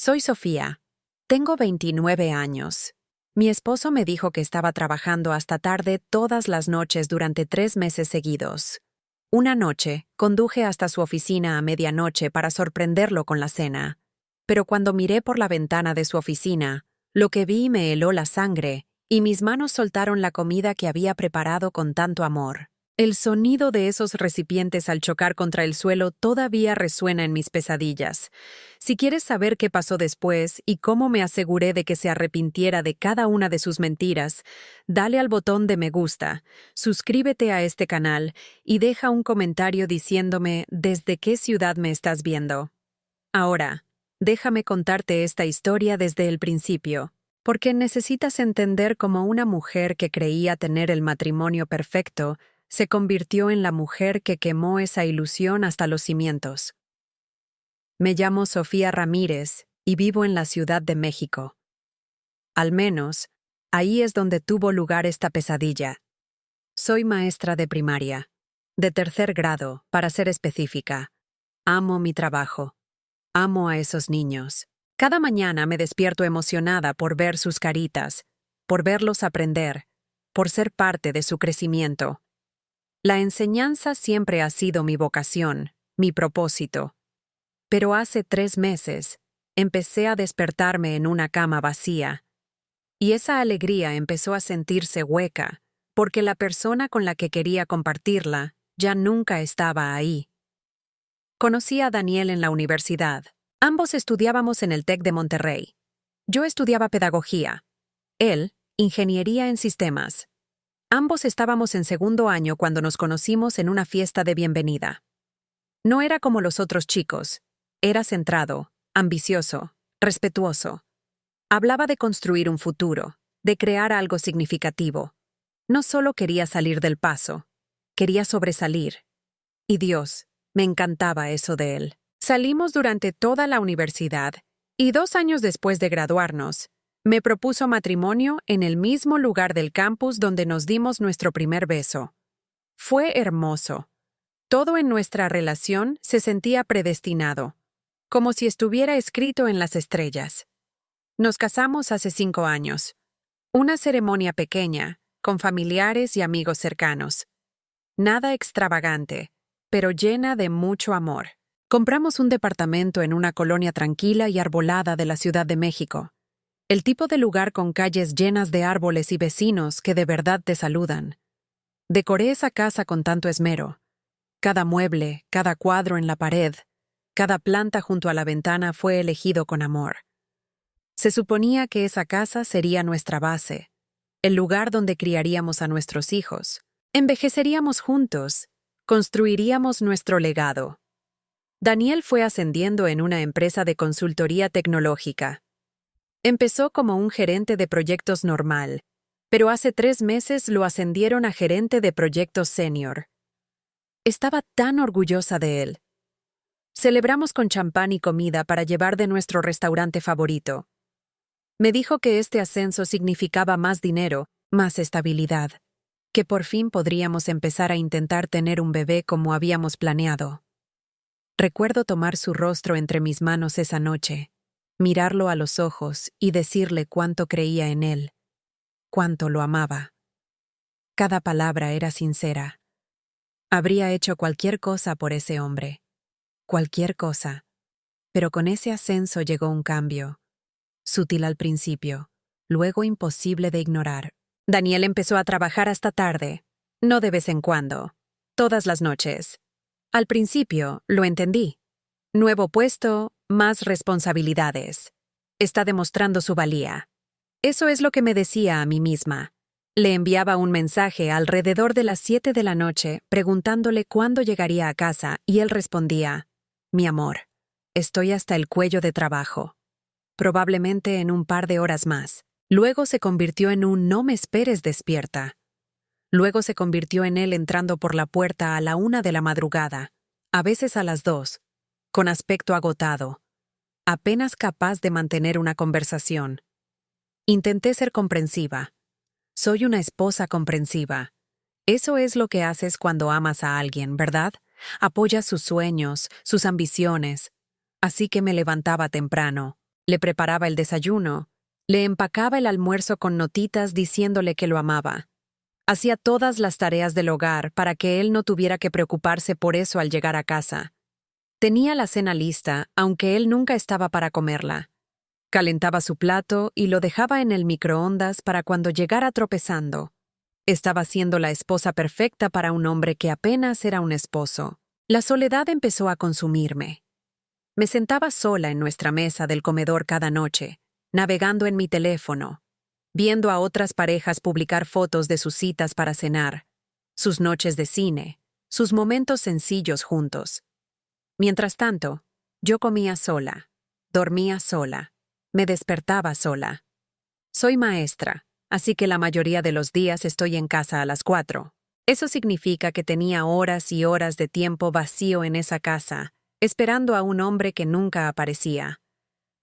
Soy Sofía. Tengo 29 años. Mi esposo me dijo que estaba trabajando hasta tarde todas las noches durante 3 meses seguidos. Una noche, conduje hasta su oficina a medianoche para sorprenderlo con la cena. Pero cuando miré por la ventana de su oficina, lo que vi me heló la sangre, y mis manos soltaron la comida que había preparado con tanto amor. El sonido de esos recipientes al chocar contra el suelo todavía resuena en mis pesadillas. Si quieres saber qué pasó después y cómo me aseguré de que se arrepintiera de cada una de sus mentiras, dale al botón de me gusta, suscríbete a este canal y deja un comentario diciéndome desde qué ciudad me estás viendo. Ahora, déjame contarte esta historia desde el principio, porque necesitas entender cómo una mujer que creía tener el matrimonio perfecto se convirtió en la mujer que quemó esa ilusión hasta los cimientos. Me llamo Sofía Ramírez y vivo en la Ciudad de México. Al menos, ahí es donde tuvo lugar esta pesadilla. Soy maestra de primaria, de 3.er grado, para ser específica. Amo mi trabajo. Amo a esos niños. Cada mañana me despierto emocionada por ver sus caritas, por verlos aprender, por ser parte de su crecimiento. La enseñanza siempre ha sido mi vocación, mi propósito. Pero hace 3 meses, empecé a despertarme en una cama vacía. Y esa alegría empezó a sentirse hueca, porque la persona con la que quería compartirla ya nunca estaba ahí. Conocí a Daniel en la universidad. Ambos estudiábamos en el TEC de Monterrey. Yo estudiaba pedagogía. Él, ingeniería en sistemas. Ambos estábamos en 2.º año cuando nos conocimos en una fiesta de bienvenida. No era como los otros chicos. Era centrado, ambicioso, respetuoso. Hablaba de construir un futuro, de crear algo significativo. No solo quería salir del paso, quería sobresalir. Y Dios, me encantaba eso de él. Salimos durante toda la universidad, y 2 años después de graduarnos, me propuso matrimonio en el mismo lugar del campus donde nos dimos nuestro primer beso. Fue hermoso. Todo en nuestra relación se sentía predestinado, como si estuviera escrito en las estrellas. Nos casamos hace 5 años. Una ceremonia pequeña, con familiares y amigos cercanos. Nada extravagante, pero llena de mucho amor. Compramos un departamento en una colonia tranquila y arbolada de la Ciudad de México. El tipo de lugar con calles llenas de árboles y vecinos que de verdad te saludan. Decoré esa casa con tanto esmero. Cada mueble, cada cuadro en la pared, cada planta junto a la ventana fue elegido con amor. Se suponía que esa casa sería nuestra base, el lugar donde criaríamos a nuestros hijos, envejeceríamos juntos, construiríamos nuestro legado. Daniel fue ascendiendo en una empresa de consultoría tecnológica. Empezó como un gerente de proyectos normal, pero hace 3 meses lo ascendieron a gerente de proyectos senior. Estaba tan orgullosa de él. Celebramos con champán y comida para llevar de nuestro restaurante favorito. Me dijo que este ascenso significaba más dinero, más estabilidad, que por fin podríamos empezar a intentar tener un bebé como habíamos planeado. Recuerdo tomar su rostro entre mis manos esa noche, mirarlo a los ojos y decirle cuánto creía en él, cuánto lo amaba. Cada palabra era sincera. Habría hecho cualquier cosa por ese hombre. Cualquier cosa. Pero con ese ascenso llegó un cambio. Sutil al principio, luego imposible de ignorar. Daniel empezó a trabajar hasta tarde. No de vez en cuando. Todas las noches. Al principio, lo entendí. Nuevo puesto, más responsabilidades. Está demostrando su valía. Eso es lo que me decía a mí misma. Le enviaba un mensaje alrededor de las 7 de la noche preguntándole cuándo llegaría a casa y él respondía: mi amor, estoy hasta el cuello de trabajo. Probablemente en un par de horas más. Luego se convirtió en un no me esperes despierta. Luego se convirtió en él entrando por la puerta a la 1 de la madrugada, a veces a las 2, con aspecto agotado, apenas capaz de mantener una conversación. Intenté ser comprensiva. Soy una esposa comprensiva. Eso es lo que haces cuando amas a alguien, ¿verdad? Apoyas sus sueños, sus ambiciones. Así que me levantaba temprano, Le preparaba el desayuno, le empacaba el almuerzo con notitas diciéndole que lo amaba. Hacía todas las tareas del hogar para que él no tuviera que preocuparse por eso al llegar a casa. Tenía la cena lista, aunque él nunca estaba para comerla. Calentaba su plato y lo dejaba en el microondas para cuando llegara tropezando. Estaba siendo la esposa perfecta para un hombre que apenas era un esposo. La soledad empezó a consumirme. Me sentaba sola en nuestra mesa del comedor cada noche, navegando en mi teléfono, viendo a otras parejas publicar fotos de sus citas para cenar, sus noches de cine, sus momentos sencillos juntos. Mientras tanto, yo comía sola, dormía sola, me despertaba sola. Soy maestra, así que la mayoría de los días estoy en casa a las 4. Eso significa que tenía horas y horas de tiempo vacío en esa casa, esperando a un hombre que nunca aparecía.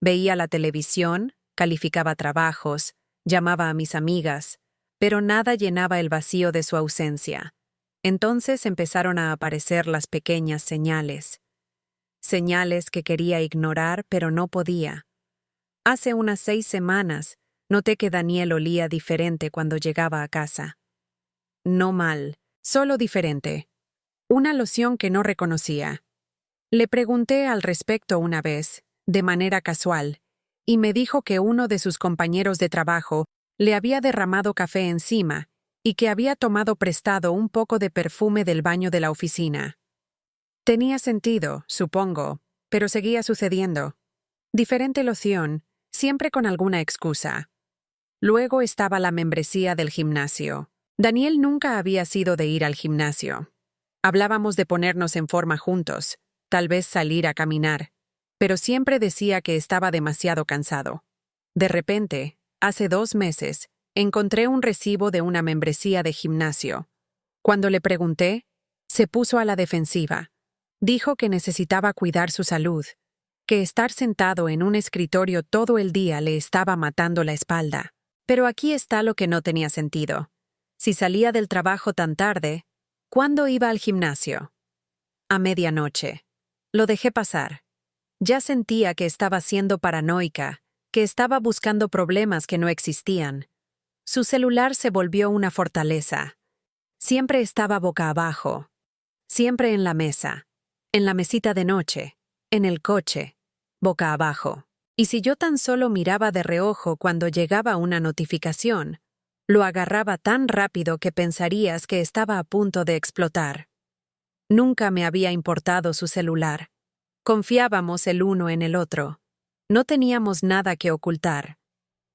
Veía la televisión, calificaba trabajos, llamaba a mis amigas, pero nada llenaba el vacío de su ausencia. Entonces empezaron a aparecer las pequeñas señales. Señales que quería ignorar, pero no podía. Hace unas 6 semanas, noté que Daniel olía diferente cuando llegaba a casa. No mal, solo diferente. Una loción que no reconocía. Le pregunté al respecto una vez, de manera casual, y me dijo que uno de sus compañeros de trabajo le había derramado café encima y que había tomado prestado un poco de perfume del baño de la oficina. Tenía sentido, supongo, pero seguía sucediendo. Diferente loción, siempre con alguna excusa. Luego estaba la membresía del gimnasio. Daniel nunca había sido de ir al gimnasio. Hablábamos de ponernos en forma juntos, tal vez salir a caminar, pero siempre decía que estaba demasiado cansado. De repente, hace 2 meses, encontré un recibo de una membresía de gimnasio. Cuando le pregunté, se puso a la defensiva. Dijo que necesitaba cuidar su salud, que estar sentado en un escritorio todo el día le estaba matando la espalda. Pero aquí está lo que no tenía sentido. Si salía del trabajo tan tarde, ¿cuándo iba al gimnasio? A medianoche. Lo dejé pasar. Ya sentía que estaba siendo paranoica, que estaba buscando problemas que no existían. Su celular se volvió una fortaleza. Siempre estaba boca abajo. Siempre en la mesa. En la mesita de noche. En el coche. Boca abajo. Y si yo tan solo miraba de reojo cuando llegaba una notificación, lo agarraba tan rápido que pensarías que estaba a punto de explotar. Nunca me había importado su celular. Confiábamos el uno en el otro. No teníamos nada que ocultar.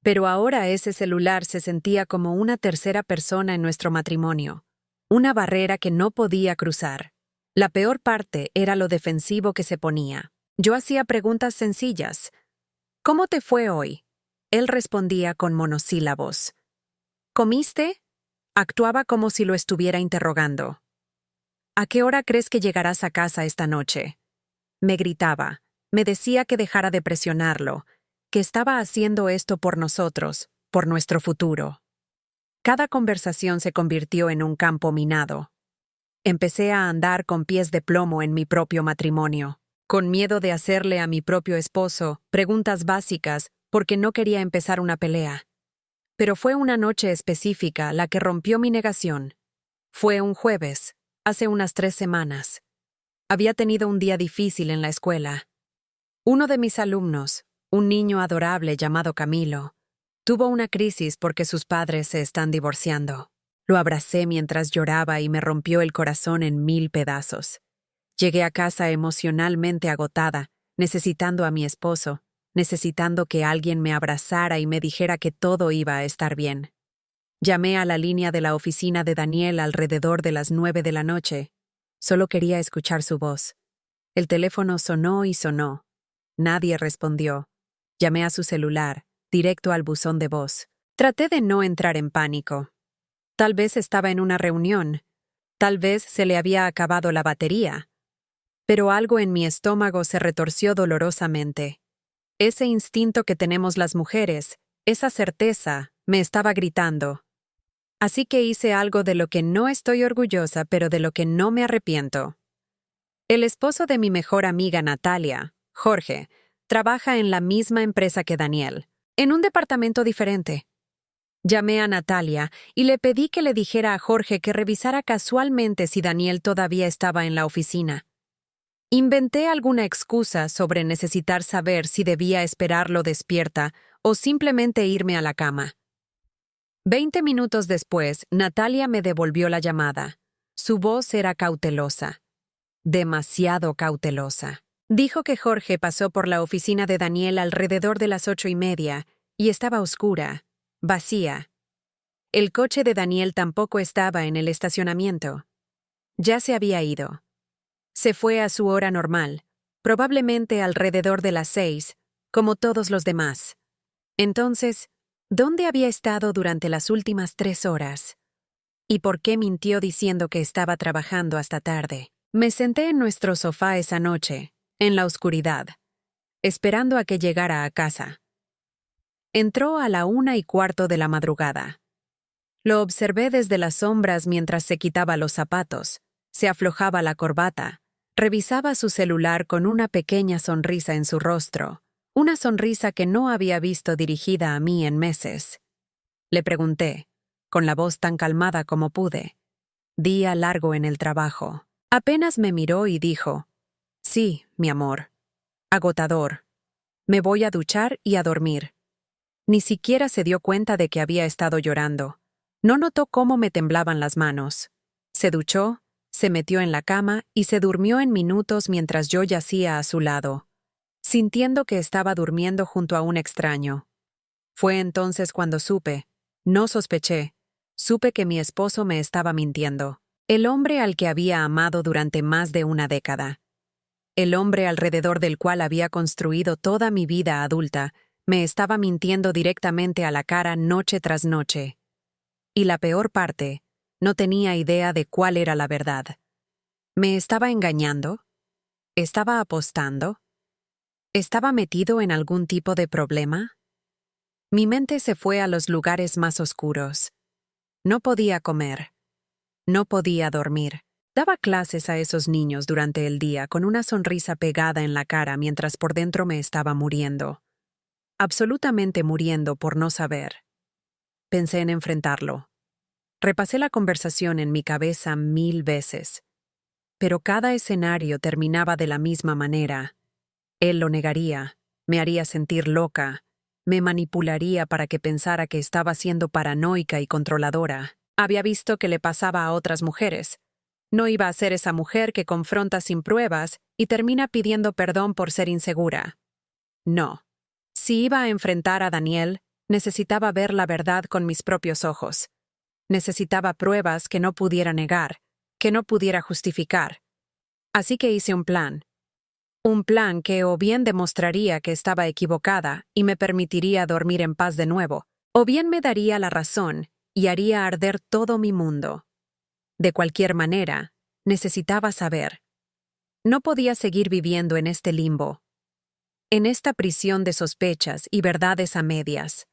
Pero ahora ese celular se sentía como una tercera persona en nuestro matrimonio. Una barrera que no podía cruzar. La peor parte era lo defensivo que se ponía. Yo hacía preguntas sencillas. ¿Cómo te fue hoy? Él respondía con monosílabos. ¿Comiste? Actuaba como si lo estuviera interrogando. ¿A qué hora crees que llegarás a casa esta noche? Me gritaba. Me decía que dejara de presionarlo, que estaba haciendo esto por nosotros, por nuestro futuro. Cada conversación se convirtió en un campo minado. Empecé a andar con pies de plomo en mi propio matrimonio, con miedo de hacerle a mi propio esposo preguntas básicas porque no quería empezar una pelea. Pero fue una noche específica la que rompió mi negación. Fue un jueves, hace unas 3 semanas. Había tenido un día difícil en la escuela. Uno de mis alumnos, un niño adorable llamado Camilo, tuvo una crisis porque sus padres se están divorciando. Lo abracé mientras lloraba y me rompió el corazón en 1000 pedazos. Llegué a casa emocionalmente agotada, necesitando a mi esposo, necesitando que alguien me abrazara y me dijera que todo iba a estar bien. Llamé a la línea de la oficina de Daniel alrededor de las 9 de la noche. Solo quería escuchar su voz. El teléfono sonó y sonó. Nadie respondió. Llamé a su celular, directo al buzón de voz. Traté de no entrar en pánico. Tal vez estaba en una reunión. Tal vez se le había acabado la batería. Pero algo en mi estómago se retorció dolorosamente. Ese instinto que tenemos las mujeres, esa certeza, me estaba gritando. Así que hice algo de lo que no estoy orgullosa, pero de lo que no me arrepiento. El esposo de mi mejor amiga Natalia, Jorge, Trabaja en la misma empresa que Daniel, en un departamento diferente. Llamé a Natalia y le pedí que le dijera a Jorge que revisara casualmente si Daniel todavía estaba en la oficina. Inventé alguna excusa sobre necesitar saber si debía esperarlo despierta o simplemente irme a la cama. 20 minutos después, Natalia me devolvió la llamada. Su voz era cautelosa. Demasiado cautelosa. Dijo que Jorge pasó por la oficina de Daniel alrededor de las 8:30 y estaba oscura, vacía. El coche de Daniel tampoco estaba en el estacionamiento. Ya se había ido. Se fue a su hora normal, probablemente alrededor de las 6, como todos los demás. Entonces, ¿dónde había estado durante las últimas 3 horas? ¿Y por qué mintió diciendo que estaba trabajando hasta tarde? Me senté en nuestro sofá esa noche, en la oscuridad, esperando a que llegara a casa. Entró a la 1:15 de la madrugada. Lo observé desde las sombras mientras se quitaba los zapatos, se aflojaba la corbata, revisaba su celular con una pequeña sonrisa en su rostro, una sonrisa que no había visto dirigida a mí en meses. Le pregunté, con la voz tan calmada como pude. Día largo en el trabajo. Apenas me miró y dijo, «Sí, mi amor. Agotador. Me voy a duchar y a dormir». Ni siquiera se dio cuenta de que había estado llorando. No notó cómo me temblaban las manos. Se duchó, se metió en la cama y se durmió en minutos mientras yo yacía a su lado, sintiendo que estaba durmiendo junto a un extraño. Fue entonces cuando no sospeché, supe que mi esposo me estaba mintiendo. El hombre al que había amado durante más de una década. El hombre alrededor del cual había construido toda mi vida adulta, me estaba mintiendo directamente a la cara noche tras noche. Y la peor parte, no tenía idea de cuál era la verdad. ¿Me estaba engañando? ¿Estaba apostando? ¿Estaba metido en algún tipo de problema? Mi mente se fue a los lugares más oscuros. No podía comer. No podía dormir. Daba clases a esos niños durante el día con una sonrisa pegada en la cara mientras por dentro me estaba muriendo. Absolutamente muriendo por no saber. Pensé en enfrentarlo. Repasé la conversación en mi cabeza 1000 veces. Pero cada escenario terminaba de la misma manera. Él lo negaría, me haría sentir loca, me manipularía para que pensara que estaba siendo paranoica y controladora. Había visto que le pasaba a otras mujeres. No iba a ser esa mujer que confronta sin pruebas y termina pidiendo perdón por ser insegura. No. Si iba a enfrentar a Daniel, necesitaba ver la verdad con mis propios ojos. Necesitaba pruebas que no pudiera negar, que no pudiera justificar. Así que hice un plan. Un plan que o bien demostraría que estaba equivocada y me permitiría dormir en paz de nuevo, o bien me daría la razón y haría arder todo mi mundo. De cualquier manera, necesitaba saber. No podía seguir viviendo en este limbo. En esta prisión de sospechas y verdades a medias.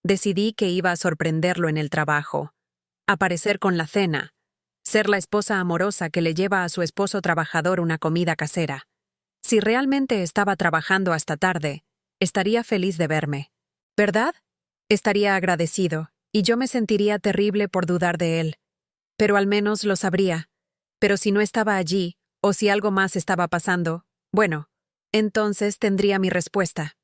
Decidí que iba a sorprenderlo en el trabajo, aparecer con la cena, ser la esposa amorosa que le lleva a su esposo trabajador una comida casera. Si realmente estaba trabajando hasta tarde, estaría feliz de verme. ¿Verdad? Estaría agradecido, y yo me sentiría terrible por dudar de él. Pero al menos lo sabría. Pero si no estaba allí, o si algo más estaba pasando, bueno, entonces tendría mi respuesta.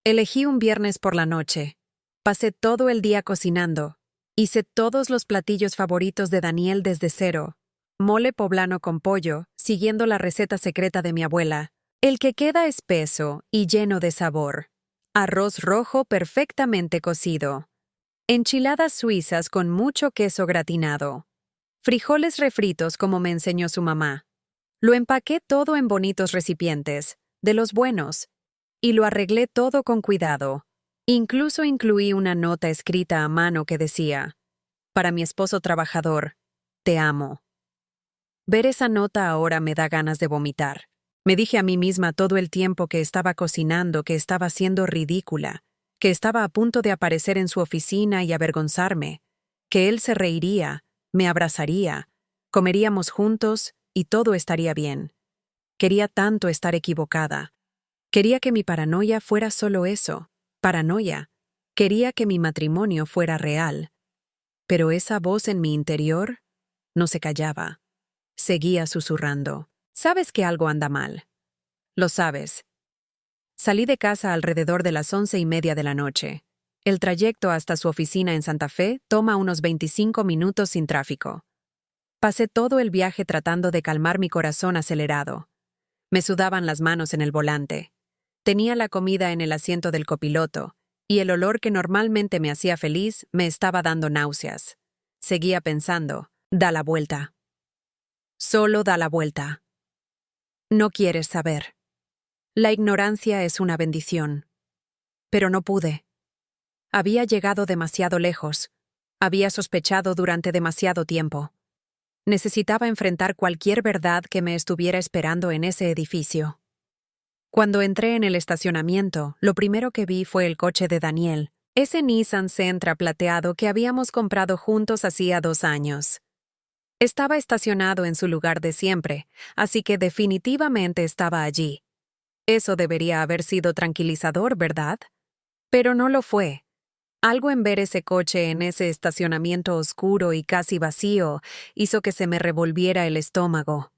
Elegí un viernes por la noche. Pasé todo el día cocinando. Hice todos los platillos favoritos de Daniel desde cero. Mole poblano con pollo, siguiendo la receta secreta de mi abuela. El que queda espeso y lleno de sabor. Arroz rojo perfectamente cocido. Enchiladas suizas con mucho queso gratinado. Frijoles refritos como me enseñó su mamá. Lo empaqué todo en bonitos recipientes, de los buenos, y lo arreglé todo con cuidado. Incluso incluí una nota escrita a mano que decía, «Para mi esposo trabajador, te amo». Ver esa nota ahora me da ganas de vomitar. Me dije a mí misma todo el tiempo que estaba cocinando que estaba siendo ridícula, que estaba a punto de aparecer en su oficina y avergonzarme, que él se reiría, me abrazaría, comeríamos juntos y todo estaría bien. Quería tanto estar equivocada. Quería que mi paranoia fuera solo eso, paranoia. Quería que mi matrimonio fuera real. Pero esa voz en mi interior no se callaba. Seguía susurrando. Sabes que algo anda mal. Lo sabes. Salí de casa alrededor de las 11:30 de la noche. El trayecto hasta su oficina en Santa Fe toma unos 25 minutos sin tráfico. Pasé todo el viaje tratando de calmar mi corazón acelerado. Me sudaban las manos en el volante. Tenía la comida en el asiento del copiloto, y el olor que normalmente me hacía feliz me estaba dando náuseas. Seguía pensando, da la vuelta. Solo da la vuelta. No quieres saber. La ignorancia es una bendición. Pero no pude. Había llegado demasiado lejos. Había sospechado durante demasiado tiempo. Necesitaba enfrentar cualquier verdad que me estuviera esperando en ese edificio. Cuando entré en el estacionamiento, lo primero que vi fue el coche de Daniel, ese Nissan Sentra plateado que habíamos comprado juntos hacía 2 años. Estaba estacionado en su lugar de siempre, así que definitivamente estaba allí. Eso debería haber sido tranquilizador, ¿verdad? Pero no lo fue. Algo en ver ese coche en ese estacionamiento oscuro y casi vacío hizo que se me revolviera el estómago.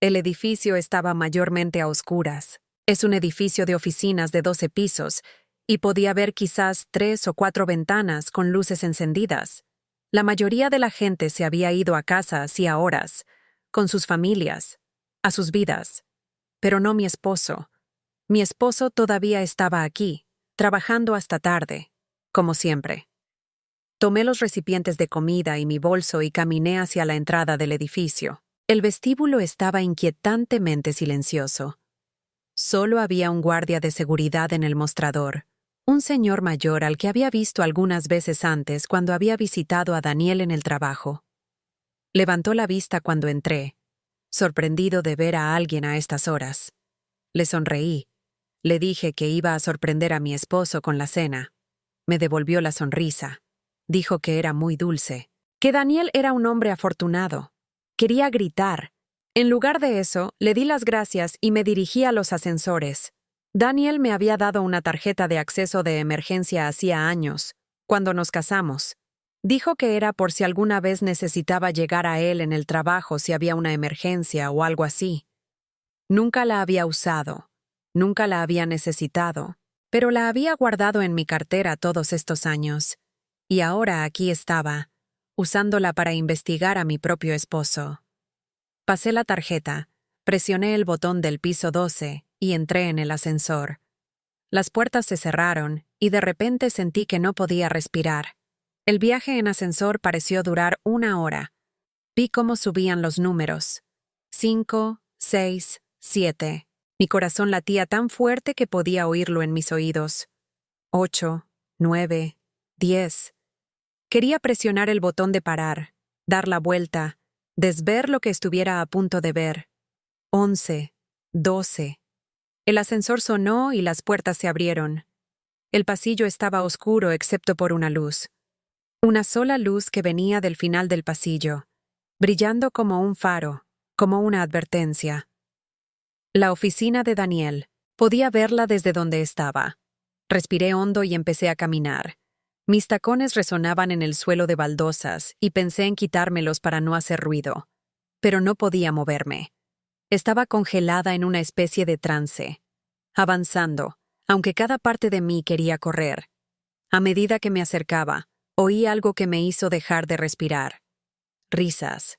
El edificio estaba mayormente a oscuras. Es un edificio de oficinas de 12 pisos, y podía ver quizás 3 o 4 ventanas con luces encendidas. La mayoría de la gente se había ido a casa hacía horas, con sus familias, a sus vidas. Pero no mi esposo. Mi esposo todavía estaba aquí, trabajando hasta tarde, como siempre. Tomé los recipientes de comida y mi bolso y caminé hacia la entrada del edificio. El vestíbulo estaba inquietantemente silencioso. Solo había un guardia de seguridad en el mostrador, un señor mayor al que había visto algunas veces antes cuando había visitado a Daniel en el trabajo. Levantó la vista cuando entré, sorprendido de ver a alguien a estas horas. Le sonreí. Le dije que iba a sorprender a mi esposo con la cena. Me devolvió la sonrisa. Dijo que era muy dulce, que Daniel era un hombre afortunado. Quería gritar. En lugar de eso, le di las gracias y me dirigí a los ascensores. Daniel me había dado una tarjeta de acceso de emergencia hacía años, cuando nos casamos. Dijo que era por si alguna vez necesitaba llegar a él en el trabajo si había una emergencia o algo así. Nunca la había usado, nunca la había necesitado, pero la había guardado en mi cartera todos estos años. Y ahora aquí estaba, usándola para investigar a mi propio esposo. Pasé la tarjeta, presioné el botón del piso 12 y entré en el ascensor. Las puertas se cerraron y de repente sentí que no podía respirar. El viaje en ascensor pareció durar 1 hora. Vi cómo subían los números. 5, 6, 7. Mi corazón latía tan fuerte que podía oírlo en mis oídos. 8, 9, 10. Quería presionar el botón de parar, dar la vuelta, desver lo que estuviera a punto de ver. 11, 12. El ascensor sonó y las puertas se abrieron. El pasillo estaba oscuro excepto por una luz. Una sola luz que venía del final del pasillo, brillando como un faro, como una advertencia. La oficina de Daniel. Podía verla desde donde estaba. Respiré hondo y empecé a caminar. Mis tacones resonaban en el suelo de baldosas y pensé en quitármelos para no hacer ruido. Pero no podía moverme. Estaba congelada en una especie de trance, avanzando, aunque cada parte de mí quería correr. A medida que me acercaba, oí algo que me hizo dejar de respirar. Risas.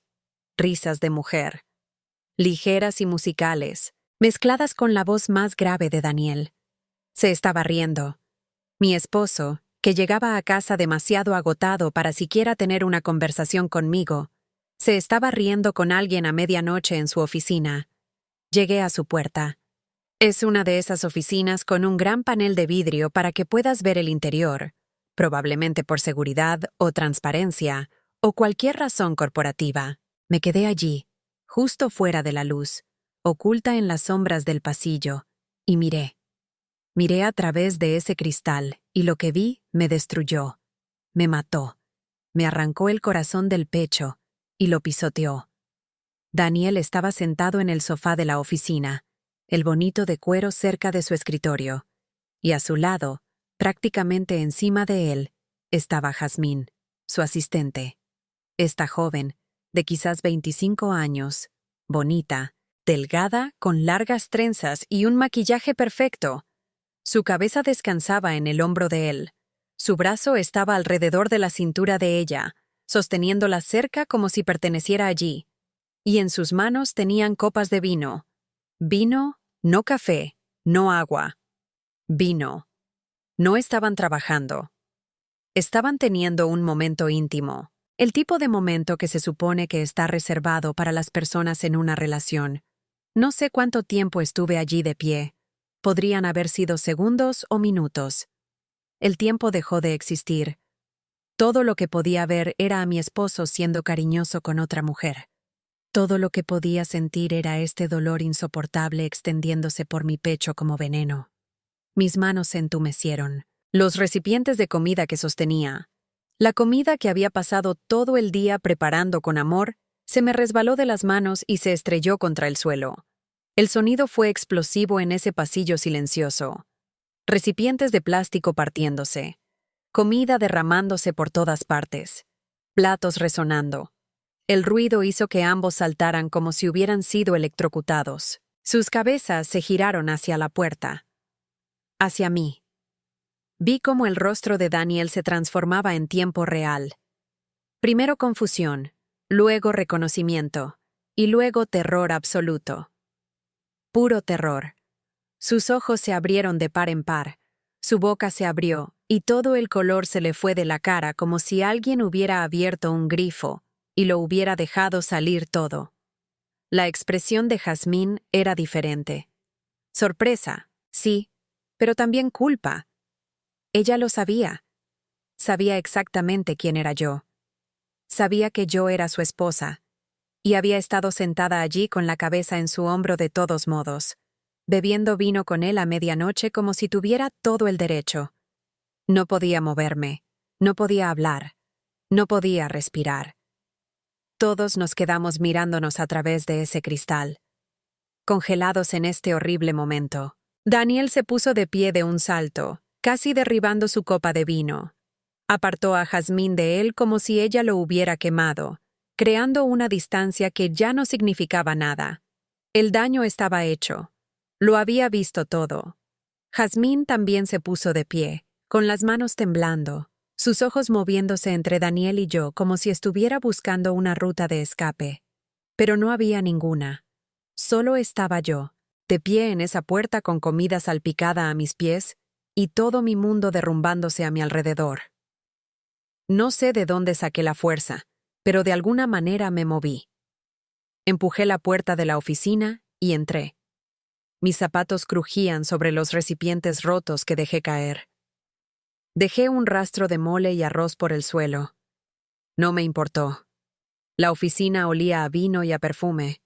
Risas de mujer. Ligeras y musicales, mezcladas con la voz más grave de Daniel. Se estaba riendo. Mi esposo, que llegaba a casa demasiado agotado para siquiera tener una conversación conmigo, se estaba riendo con alguien a medianoche en su oficina. Llegué a su puerta. Es una de esas oficinas con un gran panel de vidrio para que puedas ver el interior, probablemente por seguridad o transparencia, o cualquier razón corporativa. Me quedé allí, justo fuera de la luz, oculta en las sombras del pasillo, y miré. Miré a través de ese cristal, y lo que vi me destruyó. Me mató. Me arrancó el corazón del pecho, y lo pisoteó. Daniel estaba sentado en el sofá de la oficina. el bonito de cuero cerca de su escritorio, y a su lado, prácticamente encima de él, estaba Jazmín, su asistente. Esta joven, de quizás 25 años, bonita, delgada, con largas trenzas y un maquillaje perfecto. Su cabeza descansaba en el hombro de él. Su brazo estaba alrededor de la cintura de ella, sosteniéndola cerca como si perteneciera allí. Y en sus manos tenían copas de vino. Vino, no café, no agua. Vino. No estaban trabajando. Estaban teniendo un momento íntimo. El tipo de momento que se supone que está reservado para las personas en una relación. No sé cuánto tiempo estuve allí de pie. Podrían haber sido segundos o minutos. El tiempo dejó de existir. Todo lo que podía ver era a mi esposo siendo cariñoso con otra mujer. Todo lo que podía sentir era este dolor insoportable extendiéndose por mi pecho como veneno. Mis manos se entumecieron. Los recipientes de comida que sostenía, la comida que había pasado todo el día preparando con amor, se me resbaló de las manos y se estrelló contra el suelo. El sonido fue explosivo en ese pasillo silencioso. Recipientes de plástico partiéndose, comida derramándose por todas partes, platos resonando. El ruido hizo que ambos saltaran como si hubieran sido electrocutados. Sus cabezas se giraron hacia la puerta. Hacia mí. Vi cómo el rostro de Daniel se transformaba en tiempo real. Primero confusión, luego reconocimiento, y luego terror absoluto. Puro terror. Sus ojos se abrieron de par en par, su boca se abrió, y todo el color se le fue de la cara como si alguien hubiera abierto un grifo y lo hubiera dejado salir todo. La expresión de Jazmín era diferente. Sorpresa, sí, pero también culpa. Ella lo sabía. Sabía exactamente quién era yo. Sabía que yo era su esposa, y había estado sentada allí con la cabeza en su hombro de todos modos, bebiendo vino con él a medianoche como si tuviera todo el derecho. No podía moverme, no podía hablar, no podía respirar. Todos nos quedamos mirándonos a través de ese cristal, congelados en este horrible momento. Daniel se puso de pie de un salto, casi derribando su copa de vino. Apartó a Jazmín de él como si ella lo hubiera quemado, creando una distancia que ya no significaba nada. El daño estaba hecho. Lo había visto todo. Jazmín también se puso de pie, con las manos temblando, sus ojos moviéndose entre Daniel y yo como si estuviera buscando una ruta de escape. Pero no había ninguna. Solo estaba yo, de pie en esa puerta con comida salpicada a mis pies y todo mi mundo derrumbándose a mi alrededor. No sé de dónde saqué la fuerza, pero de alguna manera me moví. Empujé la puerta de la oficina y entré. Mis zapatos crujían sobre los recipientes rotos que dejé caer. Dejé un rastro de mole y arroz por el suelo. No me importó. La oficina olía a vino y a perfume.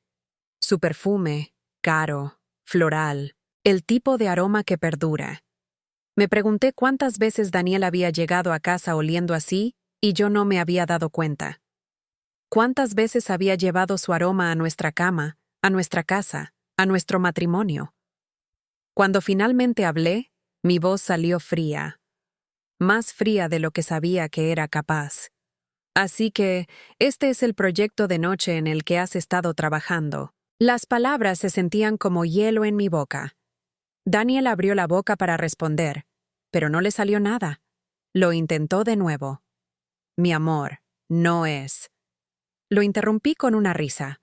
Su perfume, caro, floral, el tipo de aroma que perdura. Me pregunté cuántas veces Daniel había llegado a casa oliendo así y yo no me había dado cuenta. ¿Cuántas veces había llevado su aroma a nuestra cama, a nuestra casa, a nuestro matrimonio? Cuando finalmente hablé, mi voz salió fría. Más fría de lo que sabía que era capaz. Así que, este es el proyecto de noche en el que has estado trabajando. Las palabras se sentían como hielo en mi boca. Daniel abrió la boca para responder, pero no le salió nada. Lo intentó de nuevo. Mi amor, no es. Lo interrumpí con una risa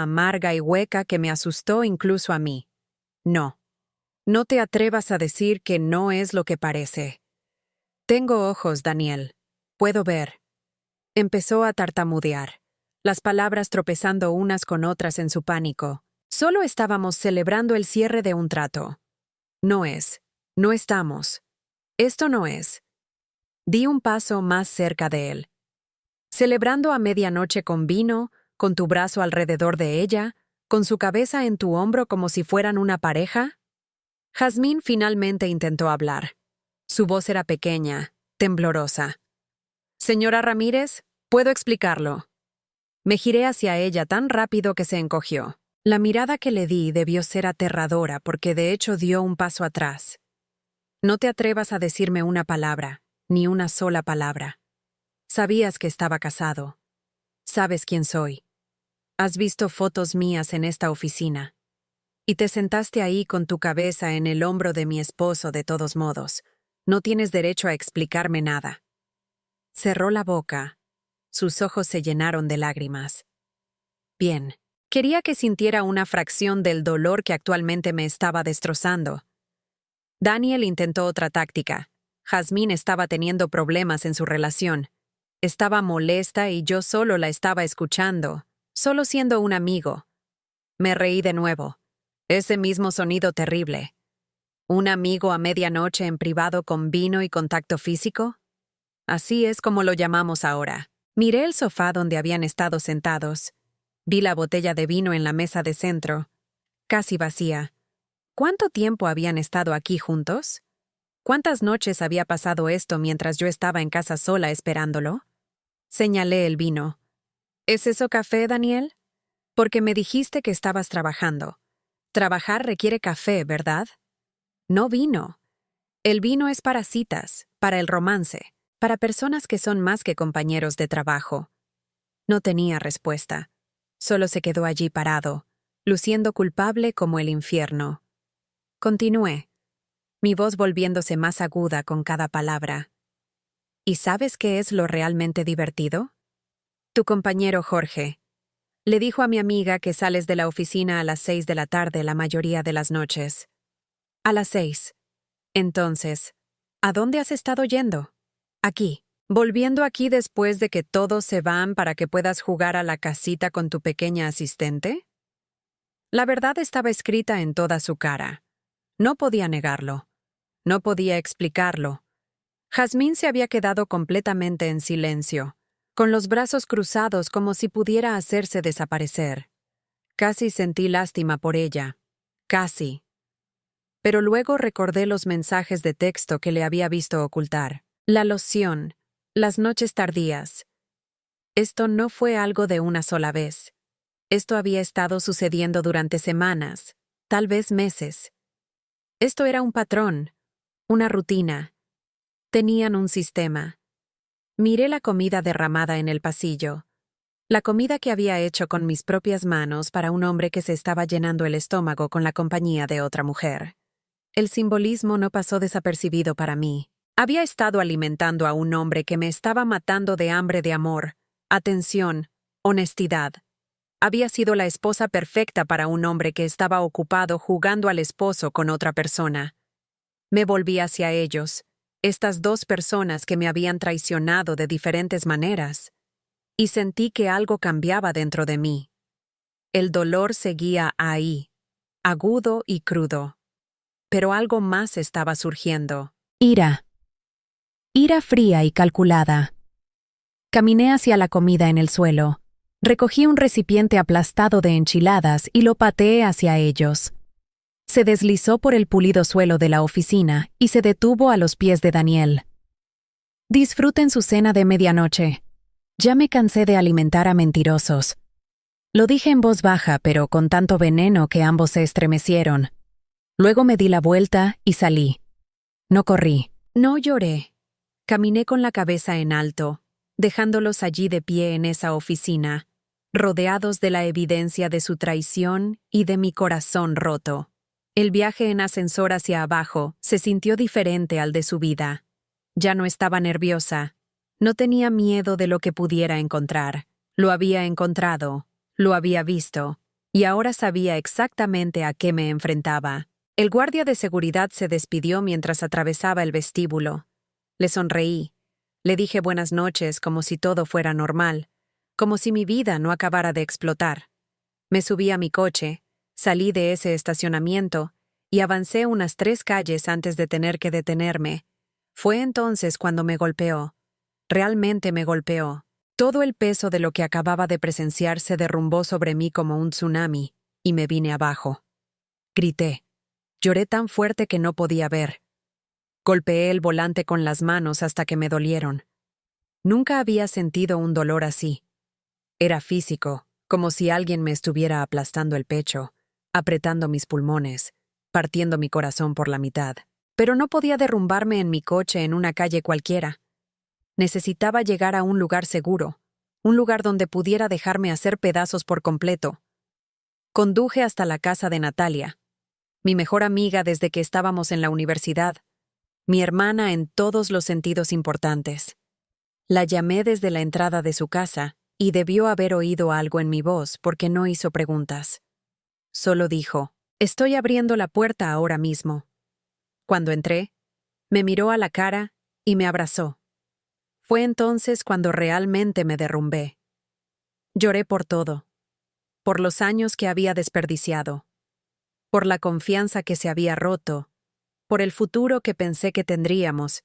amarga y hueca que me asustó incluso a mí. No. No te atrevas a decir que no es lo que parece. Tengo ojos, Daniel. Puedo ver. Empezó a tartamudear, las palabras tropezando unas con otras en su pánico. Solo estábamos celebrando el cierre de un trato. No es. No estamos. Esto no es. Di un paso más cerca de él. Celebrando a medianoche con vino, con tu brazo alrededor de ella, con su cabeza en tu hombro como si fueran una pareja. Jazmín finalmente intentó hablar. Su voz era pequeña, temblorosa. Señora Ramírez, puedo explicarlo. Me giré hacia ella tan rápido que se encogió. La mirada que le di debió ser aterradora porque de hecho dio un paso atrás. No te atrevas a decirme una palabra, ni una sola palabra. Sabías que estaba casado. Sabes quién soy. Has visto fotos mías en esta oficina. Y te sentaste ahí con tu cabeza en el hombro de mi esposo de todos modos. No tienes derecho a explicarme nada. Cerró la boca. Sus ojos se llenaron de lágrimas. Bien. Quería que sintiera una fracción del dolor que actualmente me estaba destrozando. Daniel intentó otra táctica. Jazmín estaba teniendo problemas en su relación. Estaba molesta y yo solo la estaba escuchando, solo siendo un amigo. Me reí de nuevo. Ese mismo sonido terrible. ¿Un amigo a medianoche en privado con vino y contacto físico? Así es como lo llamamos ahora. Miré el sofá donde habían estado sentados. Vi la botella de vino en la mesa de centro, casi vacía. ¿Cuánto tiempo habían estado aquí juntos? ¿Cuántas noches había pasado esto mientras yo estaba en casa sola esperándolo? Señalé el vino. ¿Es eso café, Daniel? Porque me dijiste que estabas trabajando. Trabajar requiere café, ¿verdad? No vino. El vino es para citas, para el romance, para personas que son más que compañeros de trabajo. No tenía respuesta. Solo se quedó allí parado, luciendo culpable como el infierno. Continué, mi voz volviéndose más aguda con cada palabra. ¿Y sabes qué es lo realmente divertido? Tu compañero Jorge. Le dijo a mi amiga que sales de la oficina a las 6 de la tarde la mayoría de las noches. A las 6. Entonces, ¿a dónde has estado yendo? Aquí. ¿Volviendo aquí después de que todos se van para que puedas jugar a la casita con tu pequeña asistente? La verdad estaba escrita en toda su cara. No podía negarlo. No podía explicarlo. Jazmín se había quedado completamente en silencio, con los brazos cruzados como si pudiera hacerse desaparecer. Casi sentí lástima por ella. Casi. Pero luego recordé los mensajes de texto que le había visto ocultar. La loción. Las noches tardías. Esto no fue algo de una sola vez. Esto había estado sucediendo durante semanas, tal vez meses. Esto era un patrón, una rutina. Tenían un sistema. Miré la comida derramada en el pasillo. La comida que había hecho con mis propias manos para un hombre que se estaba llenando el estómago con la compañía de otra mujer. El simbolismo no pasó desapercibido para mí. Había estado alimentando a un hombre que me estaba matando de hambre de amor, atención, honestidad. Había sido la esposa perfecta para un hombre que estaba ocupado jugando al esposo con otra persona. Me volví hacia ellos, estas dos personas que me habían traicionado de diferentes maneras, y sentí que algo cambiaba dentro de mí. El dolor seguía ahí, agudo y crudo. Pero algo más estaba surgiendo. Ira. Ira fría y calculada. Caminé hacia la comida en el suelo. Recogí un recipiente aplastado de enchiladas y lo pateé hacia ellos. Se deslizó por el pulido suelo de la oficina y se detuvo a los pies de Daniel. Disfruten su cena de medianoche. Ya me cansé de alimentar a mentirosos. Lo dije en voz baja, pero con tanto veneno que ambos se estremecieron. Luego me di la vuelta y salí. No corrí. No lloré. Caminé con la cabeza en alto, dejándolos allí de pie en esa oficina, rodeados de la evidencia de su traición y de mi corazón roto. El viaje en ascensor hacia abajo se sintió diferente al de su vida. Ya no estaba nerviosa. No tenía miedo de lo que pudiera encontrar. Lo había encontrado, lo había visto, y ahora sabía exactamente a qué me enfrentaba. El guardia de seguridad se despidió mientras atravesaba el vestíbulo. Le sonreí. Le dije buenas noches como si todo fuera normal, como si mi vida no acabara de explotar. Me subí a mi coche, salí de ese estacionamiento y avancé unas 3 calles antes de tener que detenerme. Fue entonces cuando me golpeó. Realmente me golpeó. Todo el peso de lo que acababa de presenciar se derrumbó sobre mí como un tsunami, y me vine abajo. Grité. Lloré tan fuerte que no podía ver. Golpeé el volante con las manos hasta que me dolieron. Nunca había sentido un dolor así. Era físico, como si alguien me estuviera aplastando el pecho, apretando mis pulmones, partiendo mi corazón por la mitad. Pero no podía derrumbarme en mi coche en una calle cualquiera. Necesitaba llegar a un lugar seguro, un lugar donde pudiera dejarme hacer pedazos por completo. Conduje hasta la casa de Natalia, mi mejor amiga desde que estábamos en la universidad, mi hermana en todos los sentidos importantes. La llamé desde la entrada de su casa y debió haber oído algo en mi voz porque no hizo preguntas. Solo dijo, «Estoy abriendo la puerta ahora mismo». Cuando entré, me miró a la cara y me abrazó. Fue entonces cuando realmente me derrumbé. Lloré por todo, por los años que había desperdiciado, por la confianza que se había roto, por el futuro que pensé que tendríamos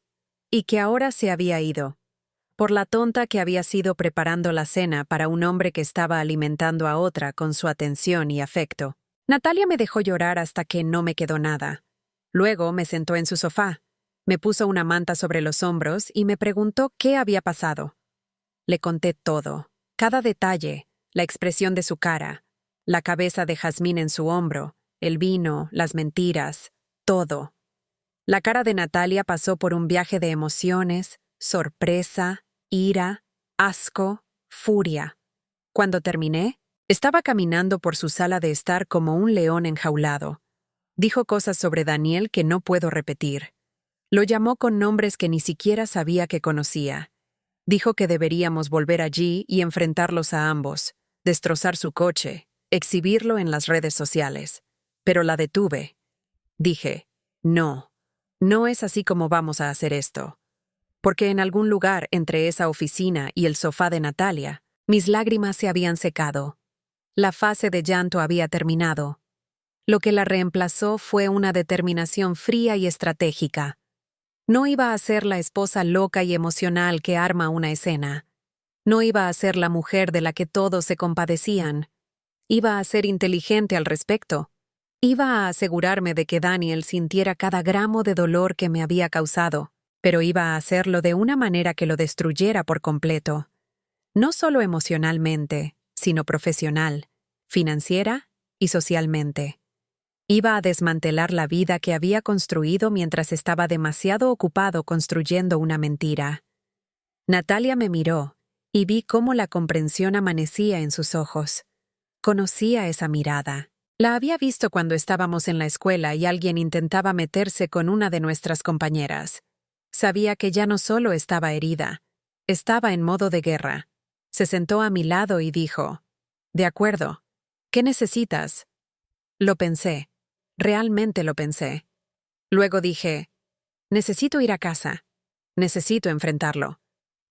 y que ahora se había ido, por la tonta que había sido preparando la cena para un hombre que estaba alimentando a otra con su atención y afecto. Natalia me dejó llorar hasta que no me quedó nada. Luego me sentó en su sofá, me puso una manta sobre los hombros y me preguntó qué había pasado. Le conté todo, cada detalle, la expresión de su cara, la cabeza de jazmín en su hombro, el vino, las mentiras, todo. La cara de Natalia pasó por un viaje de emociones, sorpresa, ira, asco, furia. Cuando terminé, estaba caminando por su sala de estar como un león enjaulado. Dijo cosas sobre Daniel que no puedo repetir. Lo llamó con nombres que ni siquiera sabía que conocía. Dijo que deberíamos volver allí y enfrentarlos a ambos, destrozar su coche, exhibirlo en las redes sociales. Pero la detuve. Dije, no, no es así como vamos a hacer esto. Porque en algún lugar entre esa oficina y el sofá de Natalia, mis lágrimas se habían secado. La fase de llanto había terminado. Lo que la reemplazó fue una determinación fría y estratégica. No iba a ser la esposa loca y emocional que arma una escena. No iba a ser la mujer de la que todos se compadecían. Iba a ser inteligente al respecto. Iba a asegurarme de que Daniel sintiera cada gramo de dolor que me había causado, pero iba a hacerlo de una manera que lo destruyera por completo. No solo emocionalmente, sino profesional, financiera y socialmente. Iba a desmantelar la vida que había construido mientras estaba demasiado ocupado construyendo una mentira. Natalia me miró y vi cómo la comprensión amanecía en sus ojos. Conocía esa mirada. La había visto cuando estábamos en la escuela y alguien intentaba meterse con una de nuestras compañeras. Sabía que ya no solo estaba herida, estaba en modo de guerra. Se sentó a mi lado y dijo, «De acuerdo. ¿Qué necesitas?» Lo pensé. Realmente lo pensé. Luego dije, «Necesito ir a casa. Necesito enfrentarlo.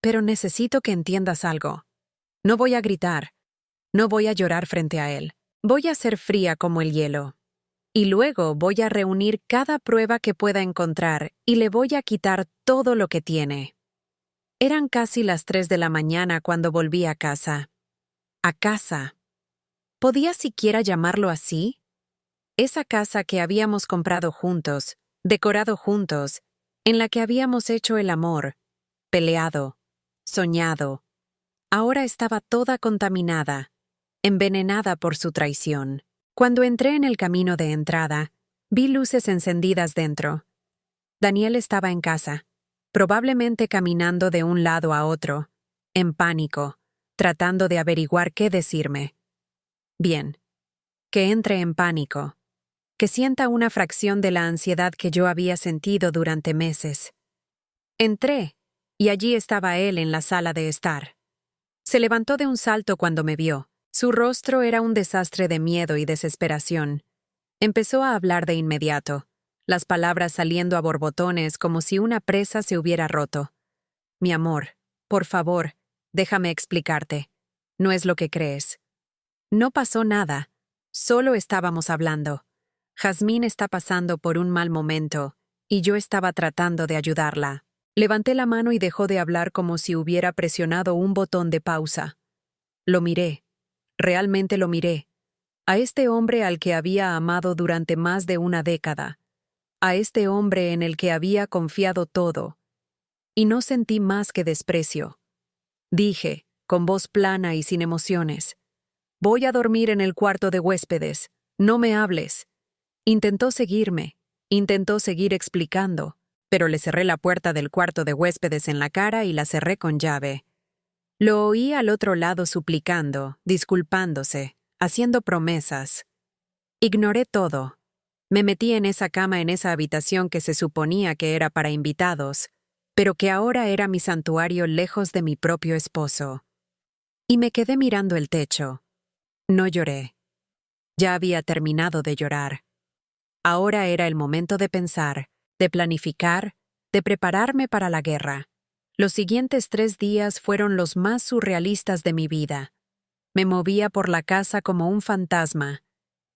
Pero necesito que entiendas algo. No voy a gritar. No voy a llorar frente a él. Voy a ser fría como el hielo. Y luego voy a reunir cada prueba que pueda encontrar y le voy a quitar todo lo que tiene». Eran casi las 3 de la mañana cuando volví a casa. A casa. ¿Podía siquiera llamarlo así? Esa casa que habíamos comprado juntos, decorado juntos, en la que habíamos hecho el amor, peleado, soñado, ahora estaba toda contaminada, envenenada por su traición. Cuando entré en el camino de entrada, vi luces encendidas dentro. Daniel estaba en casa, probablemente caminando de un lado a otro, en pánico, tratando de averiguar qué decirme. Bien, que entre en pánico, que sienta una fracción de la ansiedad que yo había sentido durante meses. Entré, y allí estaba él en la sala de estar. Se levantó de un salto cuando me vio. Su rostro era un desastre de miedo y desesperación. Empezó a hablar de inmediato, las palabras saliendo a borbotones como si una presa se hubiera roto. «Mi amor, por favor, déjame explicarte. No es lo que crees. No pasó nada. Solo estábamos hablando. Jazmín está pasando por un mal momento, y yo estaba tratando de ayudarla». Levanté la mano y dejó de hablar como si hubiera presionado un botón de pausa. Lo miré. Realmente lo miré. A este hombre al que había amado durante más de una década. A este hombre en el que había confiado todo. Y no sentí más que desprecio. Dije, con voz plana y sin emociones, Voy a dormir en el cuarto de huéspedes. No me hables. Intentó seguirme. Intentó seguir explicando, pero le cerré la puerta del cuarto de huéspedes en la cara y la cerré con llave. Lo oí al otro lado suplicando, disculpándose, haciendo promesas. Ignoré todo. Me metí en esa cama en esa habitación que se suponía que era para invitados, pero que ahora era mi santuario lejos de mi propio esposo. Y me quedé mirando el techo. No lloré. Ya había terminado de llorar. Ahora era el momento de pensar, de planificar, de prepararme para la guerra. Los siguientes 3 días fueron los más surrealistas de mi vida. Me movía por la casa como un fantasma.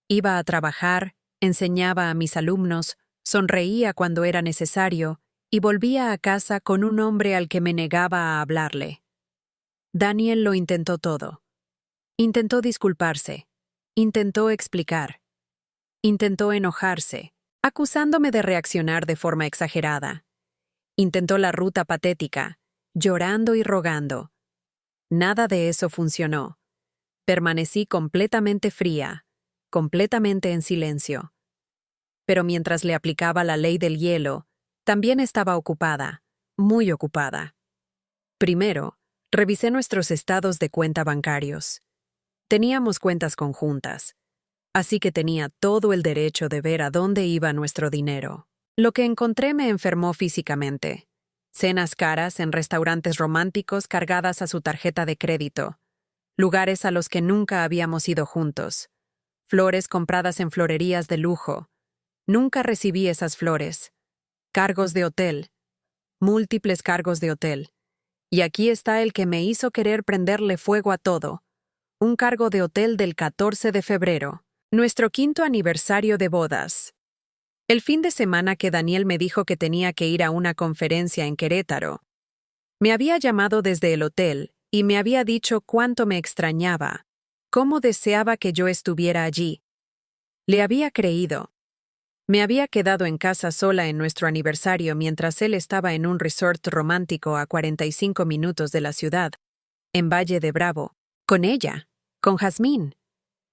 Iba a trabajar, enseñaba a mis alumnos, sonreía cuando era necesario y volvía a casa con un hombre al que me negaba a hablarle. Daniel lo intentó todo. Intentó disculparse. Intentó explicar. Intentó enojarse, acusándome de reaccionar de forma exagerada. Intentó la ruta patética, llorando y rogando. Nada de eso funcionó. Permanecí completamente fría, completamente en silencio. Pero mientras le aplicaba la ley del hielo, también estaba ocupada, muy ocupada. Primero, revisé nuestros estados de cuenta bancarios. Teníamos cuentas conjuntas, así que tenía todo el derecho de ver a dónde iba nuestro dinero. Lo que encontré me enfermó físicamente. Cenas caras en restaurantes románticos cargadas a su tarjeta de crédito. Lugares a los que nunca habíamos ido juntos. Flores compradas en florerías de lujo. Nunca recibí esas flores. Cargos de hotel. Múltiples cargos de hotel. Y aquí está el que me hizo querer prenderle fuego a todo. Un cargo de hotel del 14 de febrero. Nuestro 5º aniversario de bodas. El fin de semana que Daniel me dijo que tenía que ir a una conferencia en Querétaro. Me había llamado desde el hotel y me había dicho cuánto me extrañaba, cómo deseaba que yo estuviera allí. Le había creído. Me había quedado en casa sola en nuestro aniversario mientras él estaba en un resort romántico a 45 minutos de la ciudad, en Valle de Bravo, con ella, con Jazmín.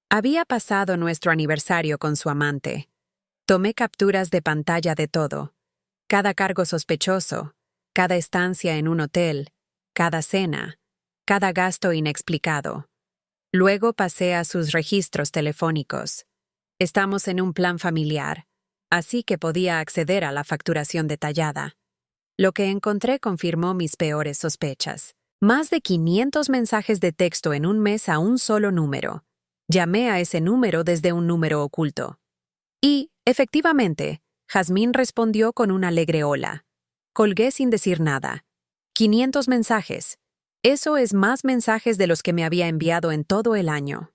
Había pasado nuestro aniversario con su amante. Tomé capturas de pantalla de todo. Cada cargo sospechoso, cada estancia en un hotel, cada cena, cada gasto inexplicado. Luego pasé a sus registros telefónicos. Estamos en un plan familiar, así que podía acceder a la facturación detallada. Lo que encontré confirmó mis peores sospechas. Más de 500 mensajes de texto en un mes a un solo número. Llamé a ese número desde un número oculto. Y, efectivamente, Jazmín respondió con un alegre hola. Colgué sin decir nada. 500 mensajes. Eso es más mensajes de los que me había enviado en todo el año.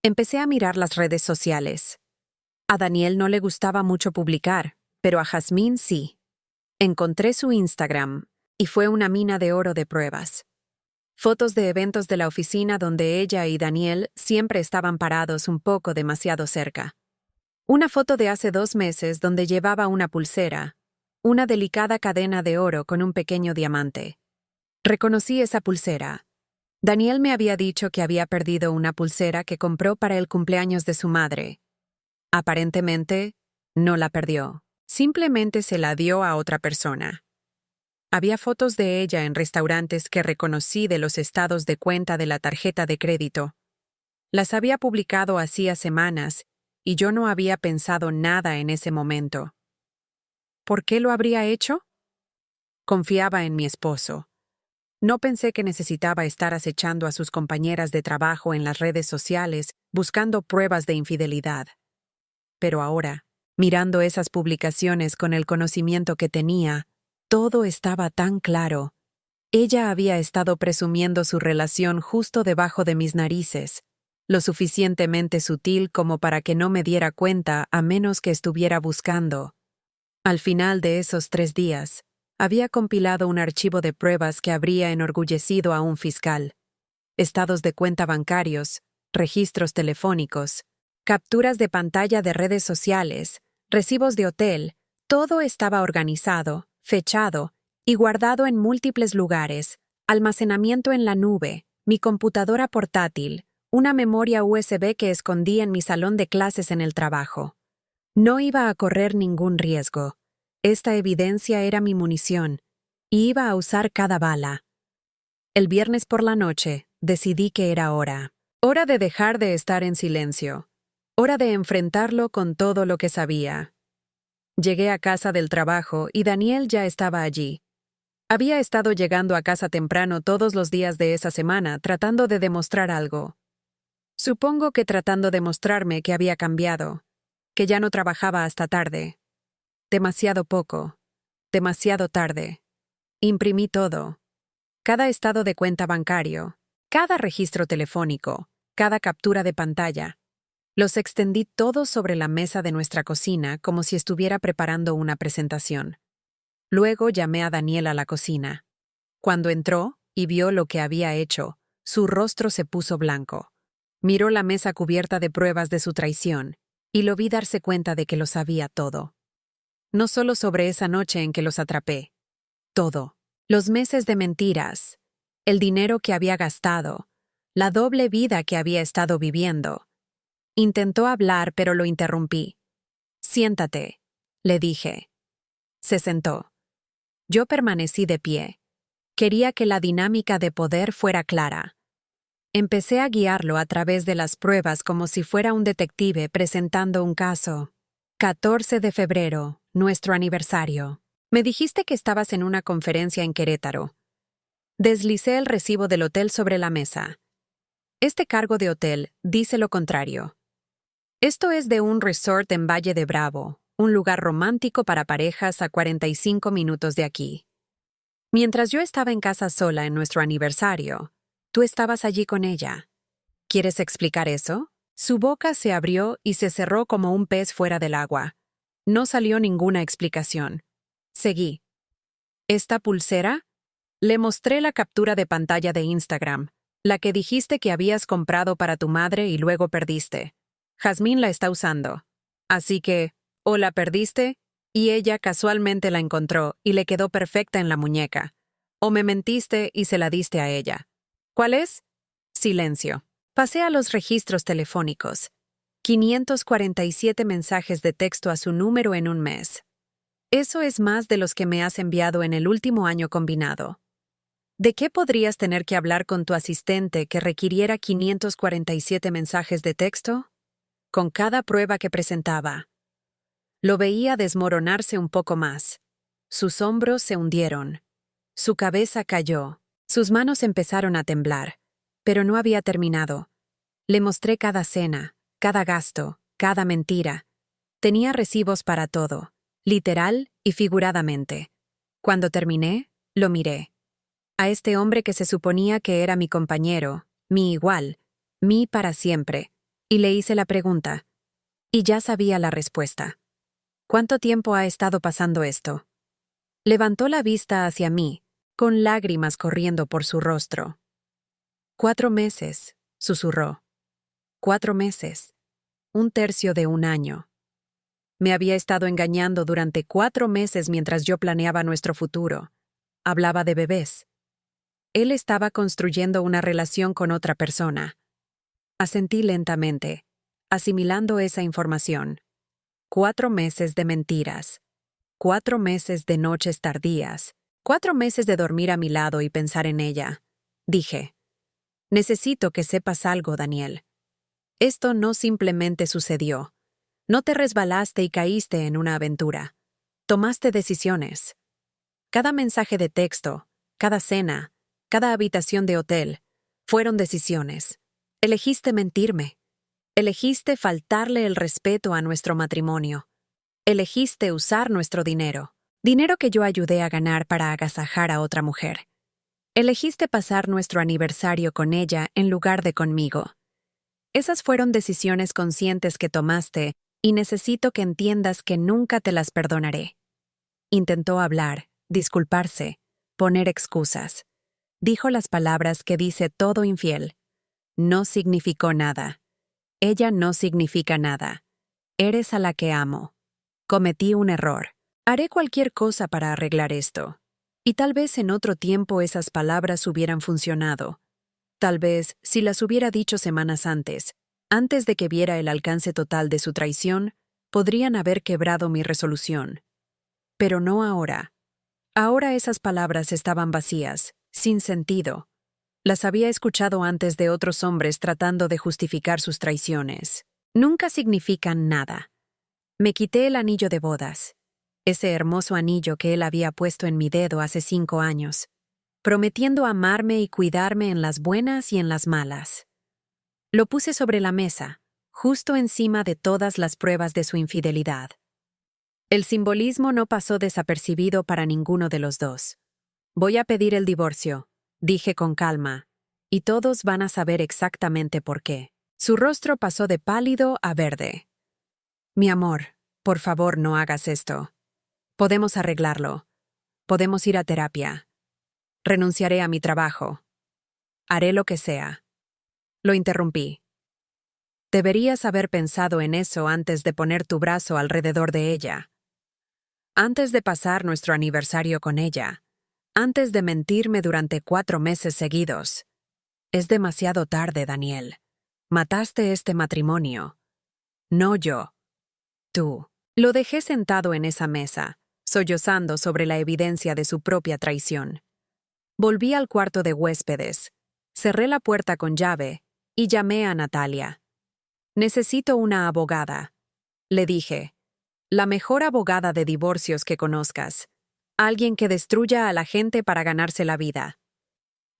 Empecé a mirar las redes sociales. A Daniel no le gustaba mucho publicar, pero a Jazmín sí. Encontré su Instagram, y fue una mina de oro de pruebas. Fotos de eventos de la oficina donde ella y Daniel siempre estaban parados un poco demasiado cerca. Una foto de hace 2 meses donde llevaba una pulsera, una delicada cadena de oro con un pequeño diamante. Reconocí esa pulsera. Daniel me había dicho que había perdido una pulsera que compró para el cumpleaños de su madre. Aparentemente, no la perdió. Simplemente se la dio a otra persona. Había fotos de ella en restaurantes que reconocí de los estados de cuenta de la tarjeta de crédito. Las había publicado hacía semanas y yo no había pensado nada en ese momento. ¿Por qué lo habría hecho? Confiaba en mi esposo. No pensé que necesitaba estar acechando a sus compañeras de trabajo en las redes sociales buscando pruebas de infidelidad. Pero ahora, mirando esas publicaciones con el conocimiento que tenía, todo estaba tan claro. Ella había estado presumiendo su relación justo debajo de mis narices, lo suficientemente sutil como para que no me diera cuenta a menos que estuviera buscando. Al final de esos 3 días, había compilado un archivo de pruebas que habría enorgullecido a un fiscal. Estados de cuenta bancarios, registros telefónicos, capturas de pantalla de redes sociales, recibos de hotel, todo estaba organizado, fechado y guardado en múltiples lugares, almacenamiento en la nube, mi computadora portátil, una memoria USB que escondí en mi salón de clases en el trabajo. No iba a correr ningún riesgo. Esta evidencia era mi munición, y iba a usar cada bala. El viernes por la noche, decidí que era hora. Hora de dejar de estar en silencio. Hora de enfrentarlo con todo lo que sabía. Llegué a casa del trabajo y Daniel ya estaba allí. Había estado llegando a casa temprano todos los días de esa semana tratando de demostrar algo. Supongo que tratando de mostrarme que había cambiado, que ya no trabajaba hasta tarde. Demasiado poco. Demasiado tarde. Imprimí todo. Cada estado de cuenta bancario, cada registro telefónico, cada captura de pantalla. Los extendí todos sobre la mesa de nuestra cocina como si estuviera preparando una presentación. Luego llamé a Daniel a la cocina. Cuando entró y vio lo que había hecho, su rostro se puso blanco. Miró la mesa cubierta de pruebas de su traición, y lo vi darse cuenta de que lo sabía todo. No solo sobre esa noche en que los atrapé. Todo. Los meses de mentiras, el dinero que había gastado, la doble vida que había estado viviendo. Intentó hablar, pero lo interrumpí. «Siéntate», le dije. Se sentó. Yo permanecí de pie. Quería que la dinámica de poder fuera clara. Empecé a guiarlo a través de las pruebas como si fuera un detective presentando un caso. 14 de febrero, nuestro aniversario. Me dijiste que estabas en una conferencia en Querétaro. Deslicé el recibo del hotel sobre la mesa. Este cargo de hotel dice lo contrario. Esto es de un resort en Valle de Bravo, un lugar romántico para parejas a 45 minutos de aquí. Mientras yo estaba en casa sola en nuestro aniversario, tú estabas allí con ella. ¿Quieres explicar eso? Su boca se abrió y se cerró como un pez fuera del agua. No salió ninguna explicación. Seguí. ¿Esta pulsera? Le mostré la captura de pantalla de Instagram, la que dijiste que habías comprado para tu madre y luego perdiste. Jazmín la está usando. Así que, o la perdiste, y ella casualmente la encontró y le quedó perfecta en la muñeca. O me mentiste y se la diste a ella. ¿Cuál es? Silencio. Pasé a los registros telefónicos. 547 mensajes de texto a su número en un mes. Eso es más de los que me has enviado en el último año combinado. ¿De qué podrías tener que hablar con tu asistente que requiriera 547 mensajes de texto? Con cada prueba que presentaba. Lo veía desmoronarse un poco más. Sus hombros se hundieron. Su cabeza cayó. Sus manos empezaron a temblar. Pero no había terminado. Le mostré cada cena, cada gasto, cada mentira. Tenía recibos para todo, literal y figuradamente. Cuando terminé, lo miré. A este hombre que se suponía que era mi compañero, mi igual, mi para siempre, y le hice la pregunta. Y ya sabía la respuesta. ¿Cuánto tiempo ha estado pasando esto? Levantó la vista hacia mí, con lágrimas corriendo por su rostro. 4 meses, susurró. 4 meses. 1/3 de un año. Me había estado engañando durante 4 meses mientras yo planeaba nuestro futuro. Hablaba de bebés. Él estaba construyendo una relación con otra persona. Asentí lentamente, asimilando esa información. 4 meses de mentiras. 4 meses de noches tardías. 4 meses de dormir a mi lado y pensar en ella. Dije, necesito que sepas algo, Daniel. Esto no simplemente sucedió. No te resbalaste y caíste en una aventura. Tomaste decisiones. Cada mensaje de texto, cada cena, cada habitación de hotel, fueron decisiones. Elegiste mentirme. Elegiste faltarle el respeto a nuestro matrimonio. Elegiste usar nuestro dinero. Dinero que yo ayudé a ganar para agasajar a otra mujer. Elegiste pasar nuestro aniversario con ella en lugar de conmigo. Esas fueron decisiones conscientes que tomaste y necesito que entiendas que nunca te las perdonaré. Intentó hablar, disculparse, poner excusas. Dijo las palabras que dice todo infiel. No significó nada. Ella no significa nada. Eres a la que amo. Cometí un error. Haré cualquier cosa para arreglar esto. Y tal vez en otro tiempo esas palabras hubieran funcionado. Tal vez, si las hubiera dicho semanas antes de que viera el alcance total de su traición, podrían haber quebrado mi resolución. Pero no ahora. Ahora esas palabras estaban vacías, sin sentido. Las había escuchado antes de otros hombres tratando de justificar sus traiciones. Nunca significan nada. Me quité el anillo de bodas, ese hermoso anillo que él había puesto en mi dedo hace 5 años, prometiendo amarme y cuidarme en las buenas y en las malas. Lo puse sobre la mesa, justo encima de todas las pruebas de su infidelidad. El simbolismo no pasó desapercibido para ninguno de los dos. Voy a pedir el divorcio, dije con calma, y todos van a saber exactamente por qué. Su rostro pasó de pálido a verde. Mi amor, por favor no hagas esto. Podemos arreglarlo. Podemos ir a terapia. Renunciaré a mi trabajo. Haré lo que sea. Lo interrumpí. Deberías haber pensado en eso antes de poner tu brazo alrededor de ella. Antes de pasar nuestro aniversario con ella. Antes de mentirme durante 4 meses seguidos. Es demasiado tarde, Daniel. Mataste este matrimonio. No yo. Tú. Lo dejé sentado en esa mesa, sollozando sobre la evidencia de su propia traición. Volví al cuarto de huéspedes, cerré la puerta con llave y llamé a Natalia. Necesito una abogada, le dije. La mejor abogada de divorcios que conozcas. Alguien que destruya a la gente para ganarse la vida.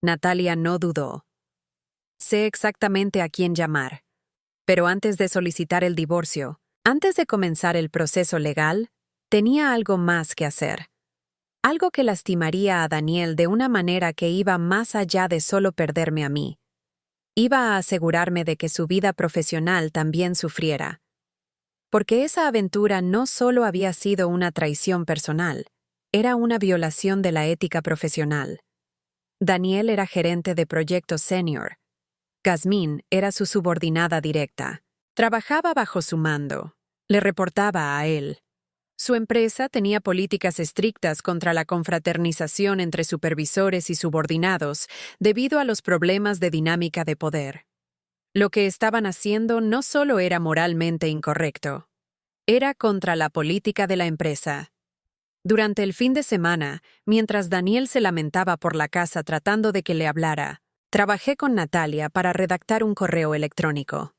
Natalia no dudó. Sé exactamente a quién llamar. Pero antes de solicitar el divorcio, antes de comenzar el proceso legal, tenía algo más que hacer. Algo que lastimaría a Daniel de una manera que iba más allá de solo perderme a mí. Iba a asegurarme de que su vida profesional también sufriera. Porque esa aventura no solo había sido una traición personal, era una violación de la ética profesional. Daniel era gerente de proyectos senior. Gazmín era su subordinada directa. Trabajaba bajo su mando. Le reportaba a él. Su empresa tenía políticas estrictas contra la confraternización entre supervisores y subordinados debido a los problemas de dinámica de poder. Lo que estaban haciendo no solo era moralmente incorrecto, era contra la política de la empresa. Durante el fin de semana, mientras Daniel se lamentaba por la casa tratando de que le hablara, trabajé con Natalia para redactar un correo electrónico.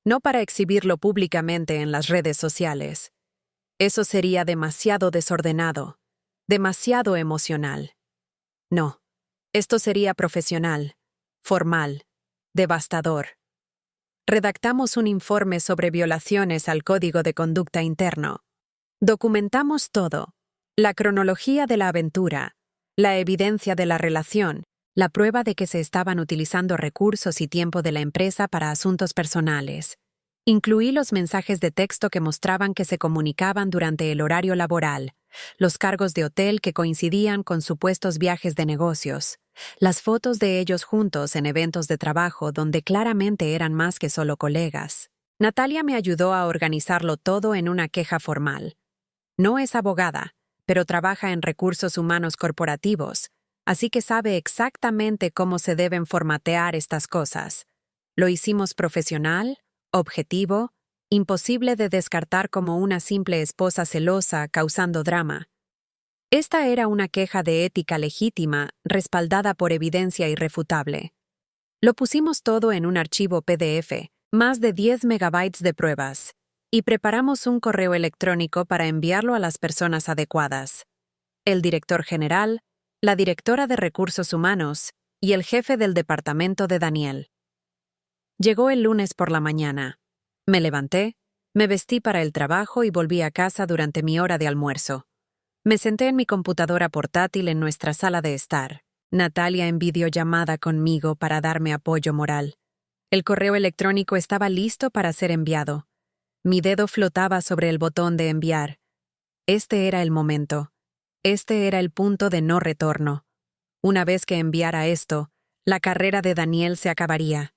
No para exhibirlo públicamente en las redes sociales. Eso sería demasiado desordenado, demasiado emocional. No, esto sería profesional, formal, devastador. Redactamos un informe sobre violaciones al Código de Conducta Interno. Documentamos todo, la cronología de la aventura, la evidencia de la relación, la prueba de que se estaban utilizando recursos y tiempo de la empresa para asuntos personales. Incluí los mensajes de texto que mostraban que se comunicaban durante el horario laboral, los cargos de hotel que coincidían con supuestos viajes de negocios, las fotos de ellos juntos en eventos de trabajo donde claramente eran más que solo colegas. Natalia me ayudó a organizarlo todo en una queja formal. No es abogada, pero trabaja en recursos humanos corporativos, así que sabe exactamente cómo se deben formatear estas cosas. Lo hicimos profesional, objetivo, imposible de descartar como una simple esposa celosa causando drama. Esta era una queja de ética legítima, respaldada por evidencia irrefutable. Lo pusimos todo en un archivo PDF, más de 10 megabytes de pruebas, y preparamos un correo electrónico para enviarlo a las personas adecuadas. El director general, la directora de recursos humanos y el jefe del departamento de Daniel. Llegó el lunes por la mañana. Me levanté, me vestí para el trabajo y volví a casa durante mi hora de almuerzo. Me senté en mi computadora portátil en nuestra sala de estar. Natalia en videollamada conmigo para darme apoyo moral. El correo electrónico estaba listo para ser enviado. Mi dedo flotaba sobre el botón de enviar. Este era el momento. Este era el punto de no retorno. Una vez que enviara esto, la carrera de Daniel se acabaría.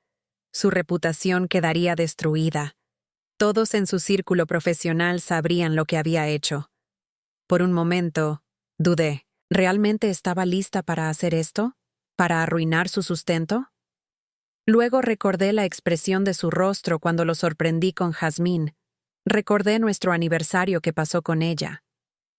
Su reputación quedaría destruida. Todos en su círculo profesional sabrían lo que había hecho. Por un momento, dudé. ¿Realmente estaba lista para hacer esto? ¿Para arruinar su sustento? Luego recordé la expresión de su rostro cuando lo sorprendí con Jazmín. Recordé nuestro aniversario que pasó con ella.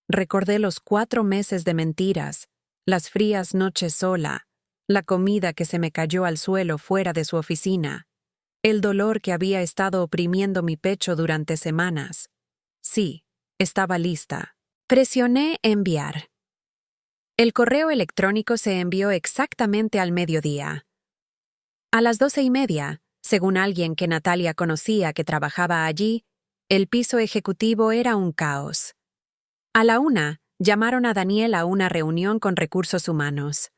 Recordé los 4 meses de mentiras, las frías noches sola, la comida que se me cayó al suelo fuera de su oficina, el dolor que había estado oprimiendo mi pecho durante semanas. Sí, estaba lista. Presioné enviar. El correo electrónico se envió exactamente al mediodía. A las 12:30, según alguien que Natalia conocía que trabajaba allí, el piso ejecutivo era un caos. A la 1, llamaron a Daniel a una reunión con recursos humanos.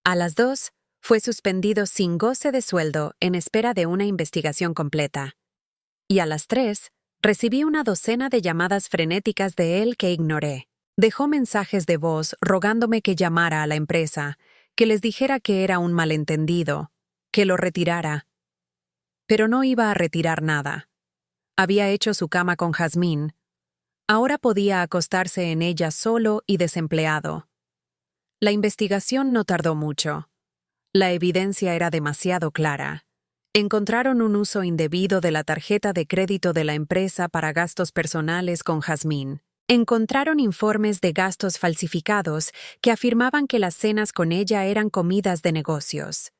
A las 2, fue suspendido sin goce de sueldo en espera de una investigación completa. Y a las 3, recibí una docena de llamadas frenéticas de él que ignoré. Dejó mensajes de voz rogándome que llamara a la empresa, que les dijera que era un malentendido, que lo retirara. Pero no iba a retirar nada. Había hecho su cama con Jazmín. Ahora podía acostarse en ella solo y desempleado. La investigación no tardó mucho. La evidencia era demasiado clara. Encontraron un uso indebido de la tarjeta de crédito de la empresa para gastos personales con Jazmín. Encontraron informes de gastos falsificados que afirmaban que las cenas con ella eran comidas de negocios.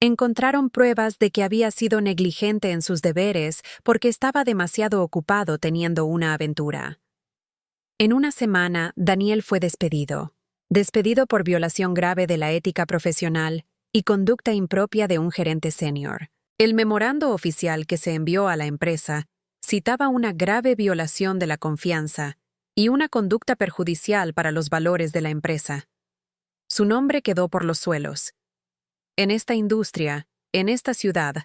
Encontraron pruebas de que había sido negligente en sus deberes porque estaba demasiado ocupado teniendo una aventura. En una semana, Daniel fue despedido. Despedido por violación grave de la ética profesional y conducta impropia de un gerente senior. El memorando oficial que se envió a la empresa citaba una grave violación de la confianza y una conducta perjudicial para los valores de la empresa. Su nombre quedó por los suelos. En esta industria, en esta ciudad,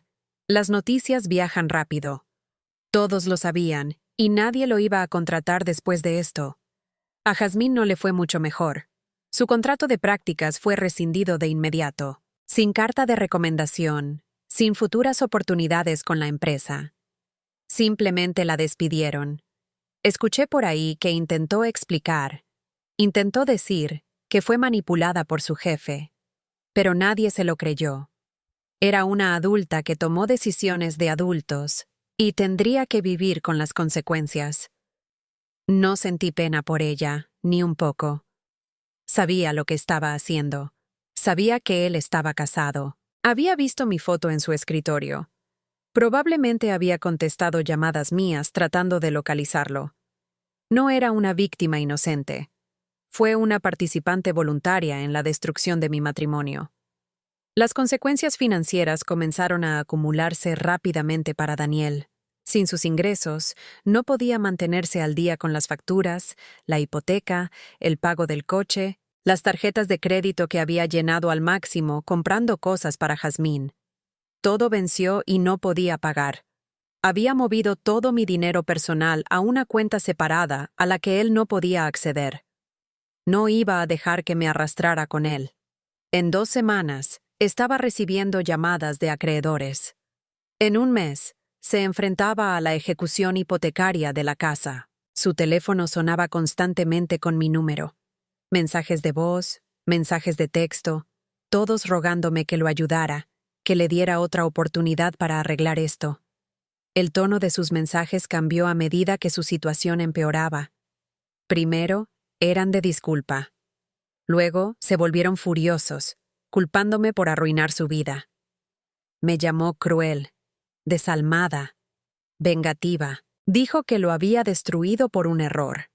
las noticias viajan rápido. Todos lo sabían, y nadie lo iba a contratar después de esto. A Jazmín no le fue mucho mejor. Su contrato de prácticas fue rescindido de inmediato, sin carta de recomendación, sin futuras oportunidades con la empresa. Simplemente la despidieron. Escuché por ahí que intentó explicar, intentó decir que fue manipulada por su jefe, pero nadie se lo creyó. Era una adulta que tomó decisiones de adultos y tendría que vivir con las consecuencias. No sentí pena por ella, ni un poco. Sabía lo que estaba haciendo. Sabía que él estaba casado. Había visto mi foto en su escritorio. Probablemente había contestado llamadas mías tratando de localizarlo. No era una víctima inocente. Fue una participante voluntaria en la destrucción de mi matrimonio. Las consecuencias financieras comenzaron a acumularse rápidamente para Daniel. Sin sus ingresos, no podía mantenerse al día con las facturas, la hipoteca, el pago del coche, las tarjetas de crédito que había llenado al máximo comprando cosas para Jazmín. Todo venció y no podía pagar. Había movido todo mi dinero personal a una cuenta separada a la que él no podía acceder. No iba a dejar que me arrastrara con él. En 2 semanas, estaba recibiendo llamadas de acreedores. En un mes, se enfrentaba a la ejecución hipotecaria de la casa. Su teléfono sonaba constantemente con mi número. Mensajes de voz, mensajes de texto, todos rogándome que lo ayudara, que le diera otra oportunidad para arreglar esto. El tono de sus mensajes cambió a medida que su situación empeoraba. Primero, eran de disculpa. Luego, se volvieron furiosos, culpándome por arruinar su vida. Me llamó cruel, desalmada, vengativa. Dijo que lo había destruido por un error.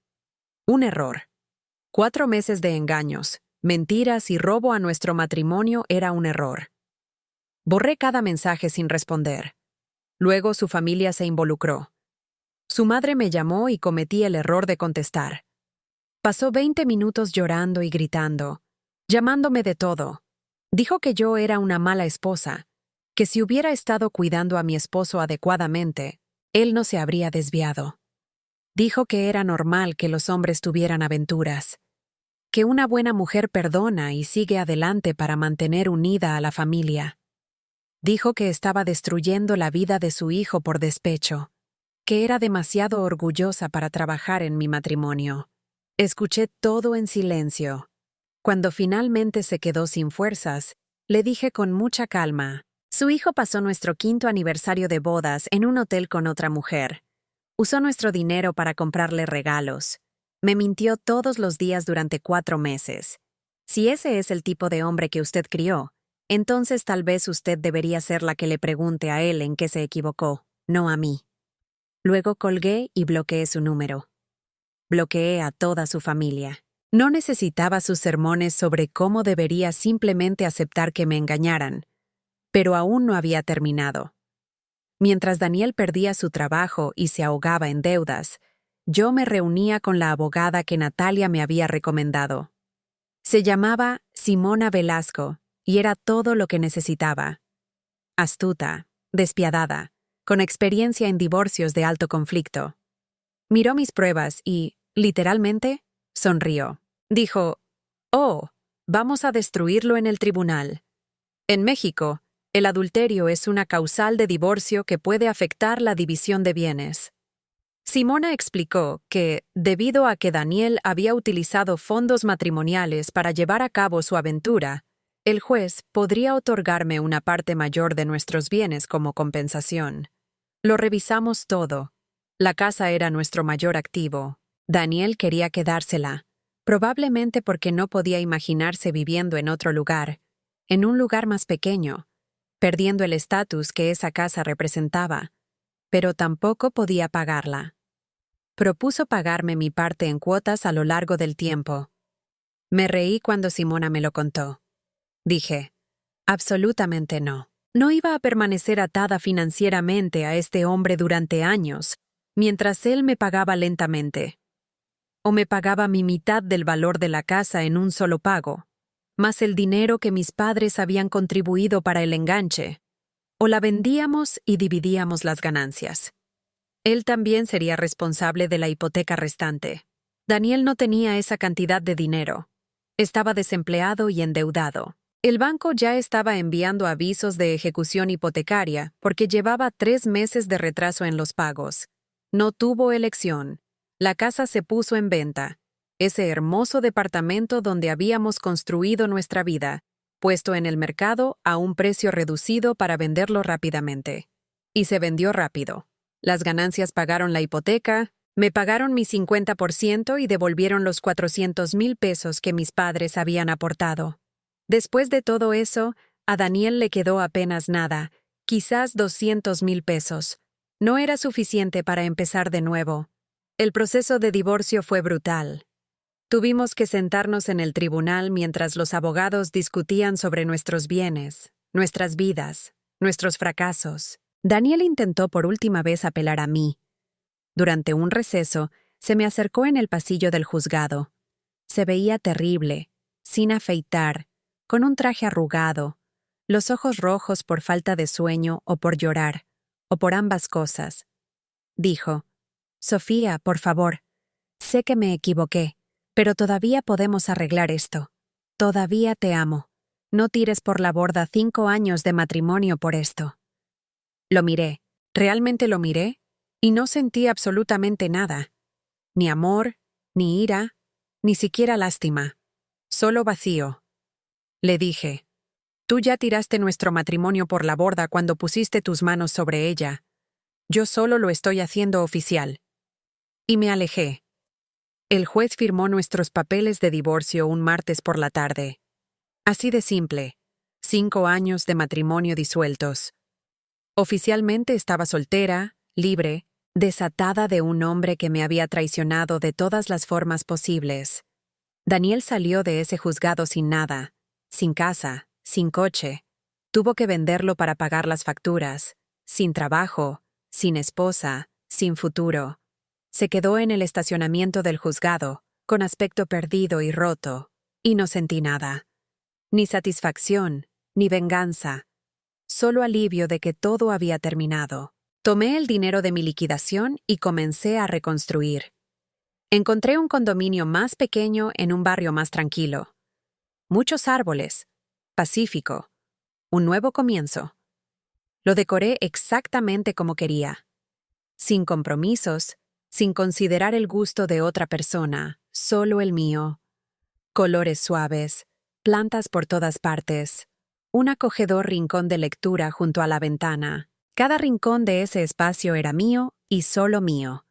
Un error. 4 meses de engaños, mentiras y robo a nuestro matrimonio era un error. Borré cada mensaje sin responder. Luego su familia se involucró. Su madre me llamó y cometí el error de contestar. Pasó 20 minutos llorando y gritando, llamándome de todo. Dijo que yo era una mala esposa, que si hubiera estado cuidando a mi esposo adecuadamente, él no se habría desviado. Dijo que era normal que los hombres tuvieran aventuras, que una buena mujer perdona y sigue adelante para mantener unida a la familia. Dijo que estaba destruyendo la vida de su hijo por despecho, que era demasiado orgullosa para trabajar en mi matrimonio. Escuché todo en silencio. Cuando finalmente se quedó sin fuerzas, le dije con mucha calma, Su hijo pasó nuestro 5º aniversario de bodas en un hotel con otra mujer. Usó nuestro dinero para comprarle regalos. Me mintió todos los días durante 4 meses. Si ese es el tipo de hombre que usted crió, entonces tal vez usted debería ser la que le pregunte a él en qué se equivocó, no a mí. Luego colgué y bloqueé su número. Bloqueé a toda su familia. No necesitaba sus sermones sobre cómo debería simplemente aceptar que me engañaran, pero aún no había terminado. Mientras Daniel perdía su trabajo y se ahogaba en deudas, yo me reunía con la abogada que Natalia me había recomendado. Se llamaba Simona Velasco y era todo lo que necesitaba. Astuta, despiadada, con experiencia en divorcios de alto conflicto. Miró mis pruebas y, literalmente, sonrió. Dijo, «Oh, vamos a destruirlo en el tribunal. En México, el adulterio es una causal de divorcio que puede afectar la división de bienes». Simona explicó que, debido a que Daniel había utilizado fondos matrimoniales para llevar a cabo su aventura, el juez podría otorgarme una parte mayor de nuestros bienes como compensación. Lo revisamos todo. La casa era nuestro mayor activo. Daniel quería quedársela, probablemente porque no podía imaginarse viviendo en otro lugar, en un lugar más pequeño, perdiendo el estatus que esa casa representaba, pero tampoco podía pagarla. Propuso pagarme mi parte en cuotas a lo largo del tiempo. Me reí cuando Simona me lo contó. Dije, absolutamente no. No iba a permanecer atada financieramente a este hombre durante años, mientras él me pagaba lentamente. O me pagaba mi mitad del valor de la casa en un solo pago, más el dinero que mis padres habían contribuido para el enganche. O la vendíamos y dividíamos las ganancias. Él también sería responsable de la hipoteca restante. Daniel no tenía esa cantidad de dinero. Estaba desempleado y endeudado. El banco ya estaba enviando avisos de ejecución hipotecaria porque llevaba 3 meses de retraso en los pagos. No tuvo elección. La casa se puso en venta. Ese hermoso departamento donde habíamos construido nuestra vida, puesto en el mercado a un precio reducido para venderlo rápidamente. Y se vendió rápido. Las ganancias pagaron la hipoteca, me pagaron mi 50% y devolvieron los 400,000 pesos que mis padres habían aportado. Después de todo eso, a Daniel le quedó apenas nada, quizás 200,000 pesos. No era suficiente para empezar de nuevo. El proceso de divorcio fue brutal. Tuvimos que sentarnos en el tribunal mientras los abogados discutían sobre nuestros bienes, nuestras vidas, nuestros fracasos. Daniel intentó por última vez apelar a mí. Durante un receso, se me acercó en el pasillo del juzgado. Se veía terrible, sin afeitar, con un traje arrugado, los ojos rojos por falta de sueño o por llorar, o por ambas cosas. Dijo, «Sofía, por favor, sé que me equivoqué, pero todavía podemos arreglar esto. Todavía te amo. No tires por la borda 5 años de matrimonio por esto». Lo miré, realmente lo miré, y no sentí absolutamente nada. Ni amor, ni ira, ni siquiera lástima. Solo vacío. Le dije, «Tú ya tiraste nuestro matrimonio por la borda cuando pusiste tus manos sobre ella. Yo solo lo estoy haciendo oficial». Y me alejé. El juez firmó nuestros papeles de divorcio un martes por la tarde. Así de simple. 5 años de matrimonio disueltos. Oficialmente estaba soltera, libre, desatada de un hombre que me había traicionado de todas las formas posibles. Daniel salió de ese juzgado sin nada, sin casa, sin coche. Tuvo que venderlo para pagar las facturas, sin trabajo, sin esposa, sin futuro. Se quedó en el estacionamiento del juzgado, con aspecto perdido y roto, y no sentí nada. Ni satisfacción, ni venganza. Solo alivio de que todo había terminado. Tomé el dinero de mi liquidación y comencé a reconstruir. Encontré un condominio más pequeño en un barrio más tranquilo. Muchos árboles. Pacífico. Un nuevo comienzo. Lo decoré exactamente como quería. Sin compromisos, sin considerar el gusto de otra persona, solo el mío. Colores suaves, plantas por todas partes. un acogedor rincón de lectura junto a la ventana. Cada rincón de ese espacio era mío y solo mío.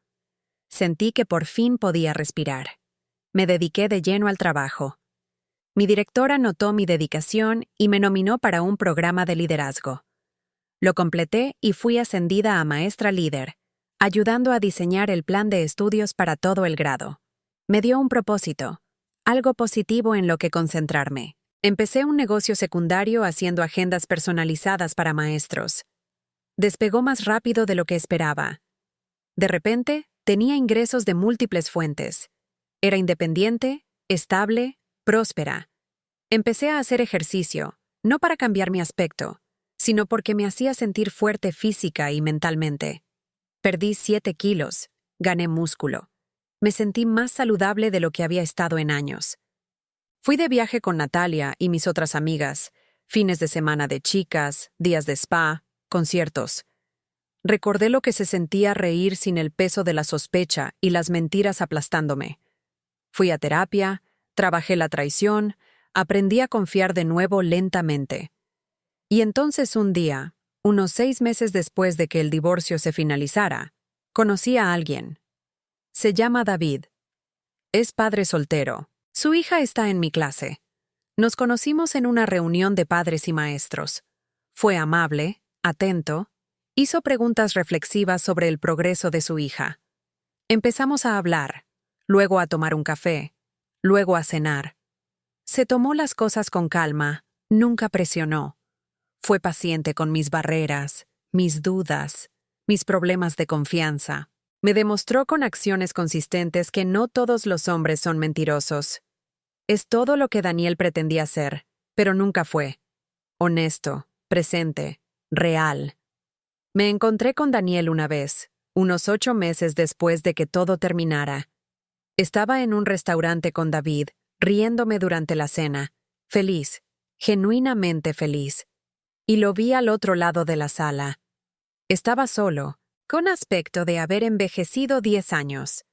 Sentí que por fin podía respirar. Me dediqué de lleno al trabajo. Mi directora notó mi dedicación y me nominó para un programa de liderazgo. Lo completé y fui ascendida a maestra líder, ayudando a diseñar el plan de estudios para todo el grado. Me dio un propósito, algo positivo en lo que concentrarme. Empecé un negocio secundario haciendo agendas personalizadas para maestros. Despegó más rápido de lo que esperaba. De repente, tenía ingresos de múltiples fuentes. Era independiente, estable, próspera. Empecé a hacer ejercicio, no para cambiar mi aspecto, sino porque me hacía sentir fuerte física y mentalmente. Perdí 7 kilos, gané músculo. Me sentí más saludable de lo que había estado en años. Fui de viaje con Natalia y mis otras amigas, fines de semana de chicas, días de spa, conciertos. Recordé lo que se sentía reír sin el peso de la sospecha y las mentiras aplastándome. Fui a terapia, trabajé la traición, aprendí a confiar de nuevo lentamente. Y entonces un día, unos 6 meses después de que el divorcio se finalizara, conocí a alguien. Se llama David. Es padre soltero. Su hija está en mi clase. Nos conocimos en una reunión de padres y maestros. Fue amable, atento, hizo preguntas reflexivas sobre el progreso de su hija. Empezamos a hablar, luego a tomar un café, luego a cenar. Se tomó las cosas con calma, nunca presionó. Fue paciente con mis barreras, mis dudas, mis problemas de confianza. Me demostró con acciones consistentes que no todos los hombres son mentirosos. Es todo lo que Daniel pretendía ser, pero nunca fue. Honesto, presente, real. Me encontré con Daniel una vez, unos 8 meses después de que todo terminara. Estaba en un restaurante con David, riéndome durante la cena, feliz, genuinamente feliz. Y lo vi al otro lado de la sala. Estaba solo, con aspecto de haber envejecido 10 años.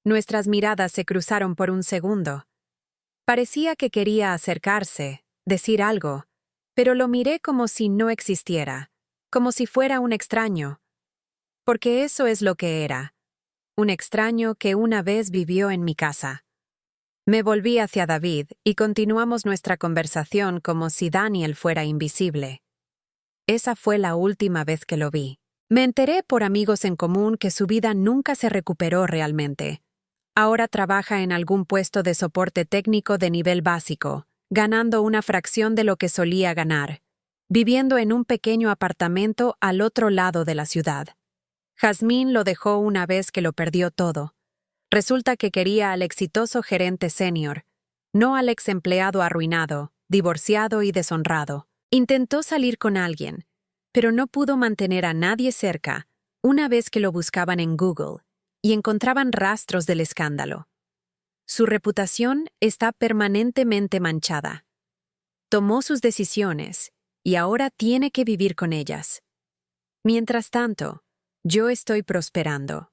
Nuestras miradas se cruzaron por un segundo. Parecía que quería acercarse, decir algo, pero lo miré como si no existiera, como si fuera un extraño. Porque eso es lo que era, un extraño que una vez vivió en mi casa. Me volví hacia David y continuamos nuestra conversación como si Daniel fuera invisible. Esa fue la última vez que lo vi. Me enteré por amigos en común que su vida nunca se recuperó realmente. Ahora trabaja en algún puesto de soporte técnico de nivel básico, ganando una fracción de lo que solía ganar, viviendo en un pequeño apartamento al otro lado de la ciudad. Jazmín lo dejó una vez que lo perdió todo. Resulta que quería al exitoso gerente senior, no al ex empleado arruinado, divorciado y deshonrado. Intentó salir con alguien, pero no pudo mantener a nadie cerca una vez que lo buscaban en Google y encontraban rastros del escándalo. Su reputación está permanentemente manchada. Tomó sus decisiones y ahora tiene que vivir con ellas. Mientras tanto, yo estoy prosperando.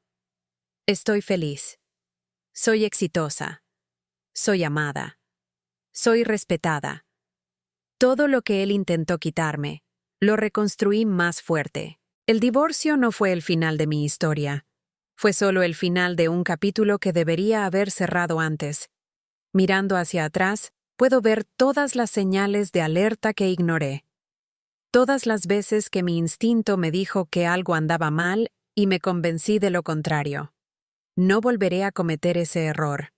Estoy feliz. Soy exitosa. Soy amada. Soy respetada. Todo lo que él intentó quitarme, lo reconstruí más fuerte. El divorcio no fue el final de mi historia. Fue solo el final de un capítulo que debería haber cerrado antes. Mirando hacia atrás, puedo ver todas las señales de alerta que ignoré. Todas las veces que mi instinto me dijo que algo andaba mal y me convencí de lo contrario. No volveré a cometer ese error.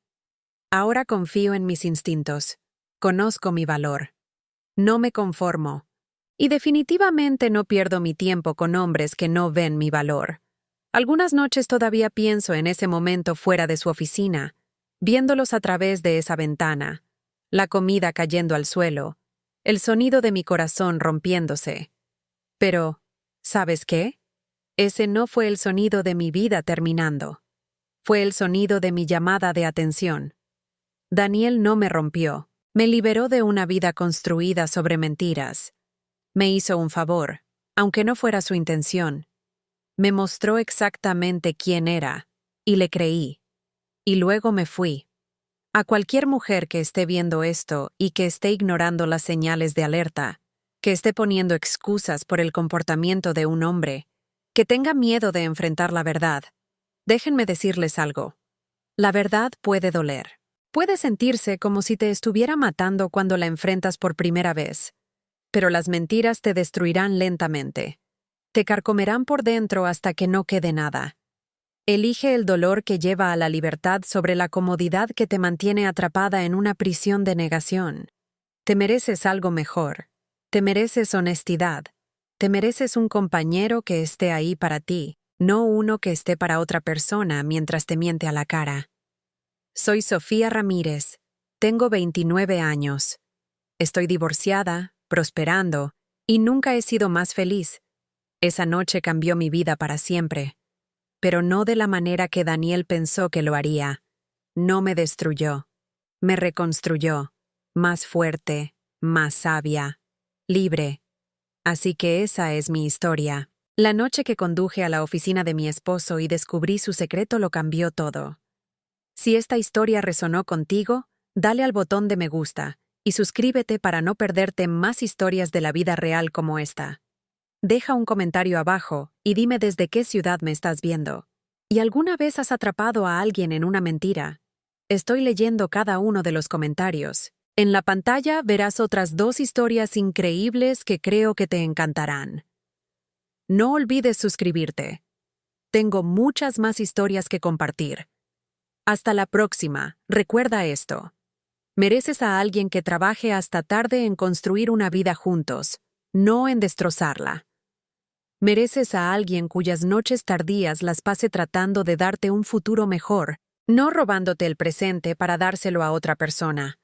Ahora confío en mis instintos. Conozco mi valor. No me conformo. Y definitivamente no pierdo mi tiempo con hombres que no ven mi valor. Algunas noches todavía pienso en ese momento fuera de su oficina, viéndolos a través de esa ventana, la comida cayendo al suelo, el sonido de mi corazón rompiéndose. Pero, ¿sabes qué? Ese no fue el sonido de mi vida terminando. Fue el sonido de mi llamada de atención. Daniel no me rompió, me liberó de una vida construida sobre mentiras. Me hizo un favor, aunque no fuera su intención. Me mostró exactamente quién era, y le creí. Y luego me fui. A cualquier mujer que esté viendo esto y que esté ignorando las señales de alerta, que esté poniendo excusas por el comportamiento de un hombre, que tenga miedo de enfrentar la verdad. Déjenme decirles algo. La verdad puede doler. Puede sentirse como si te estuviera matando cuando la enfrentas por primera vez. Pero las mentiras te destruirán lentamente. Te carcomerán por dentro hasta que no quede nada. Elige el dolor que lleva a la libertad sobre la comodidad que te mantiene atrapada en una prisión de negación. Te mereces algo mejor. Te mereces honestidad. Te mereces un compañero que esté ahí para ti, no uno que esté para otra persona mientras te miente a la cara. Soy Sofía Ramírez. Tengo 29 años. Estoy divorciada, prosperando, y nunca he sido más feliz. Esa noche cambió mi vida para siempre. Pero no de la manera que Daniel pensó que lo haría. No me destruyó. Me reconstruyó. Más fuerte, más sabia, libre. Así que esa es mi historia. La noche que conduje a la oficina de mi esposo y descubrí su secreto lo cambió todo. Si esta historia resonó contigo, dale al botón de me gusta y suscríbete para no perderte más historias de la vida real como esta. Deja un comentario abajo y dime desde qué ciudad me estás viendo. ¿Y alguna vez has atrapado a alguien en una mentira? Estoy leyendo cada uno de los comentarios. En la pantalla verás otras 2 historias increíbles que creo que te encantarán. No olvides suscribirte. Tengo muchas más historias que compartir. Hasta la próxima, recuerda esto. Mereces a alguien que trabaje hasta tarde en construir una vida juntos, no en destrozarla. Mereces a alguien cuyas noches tardías las pase tratando de darte un futuro mejor, no robándote el presente para dárselo a otra persona.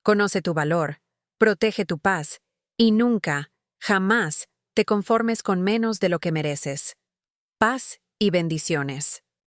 Conoce tu valor, protege tu paz, y nunca, jamás, te conformes con menos de lo que mereces. Paz y bendiciones.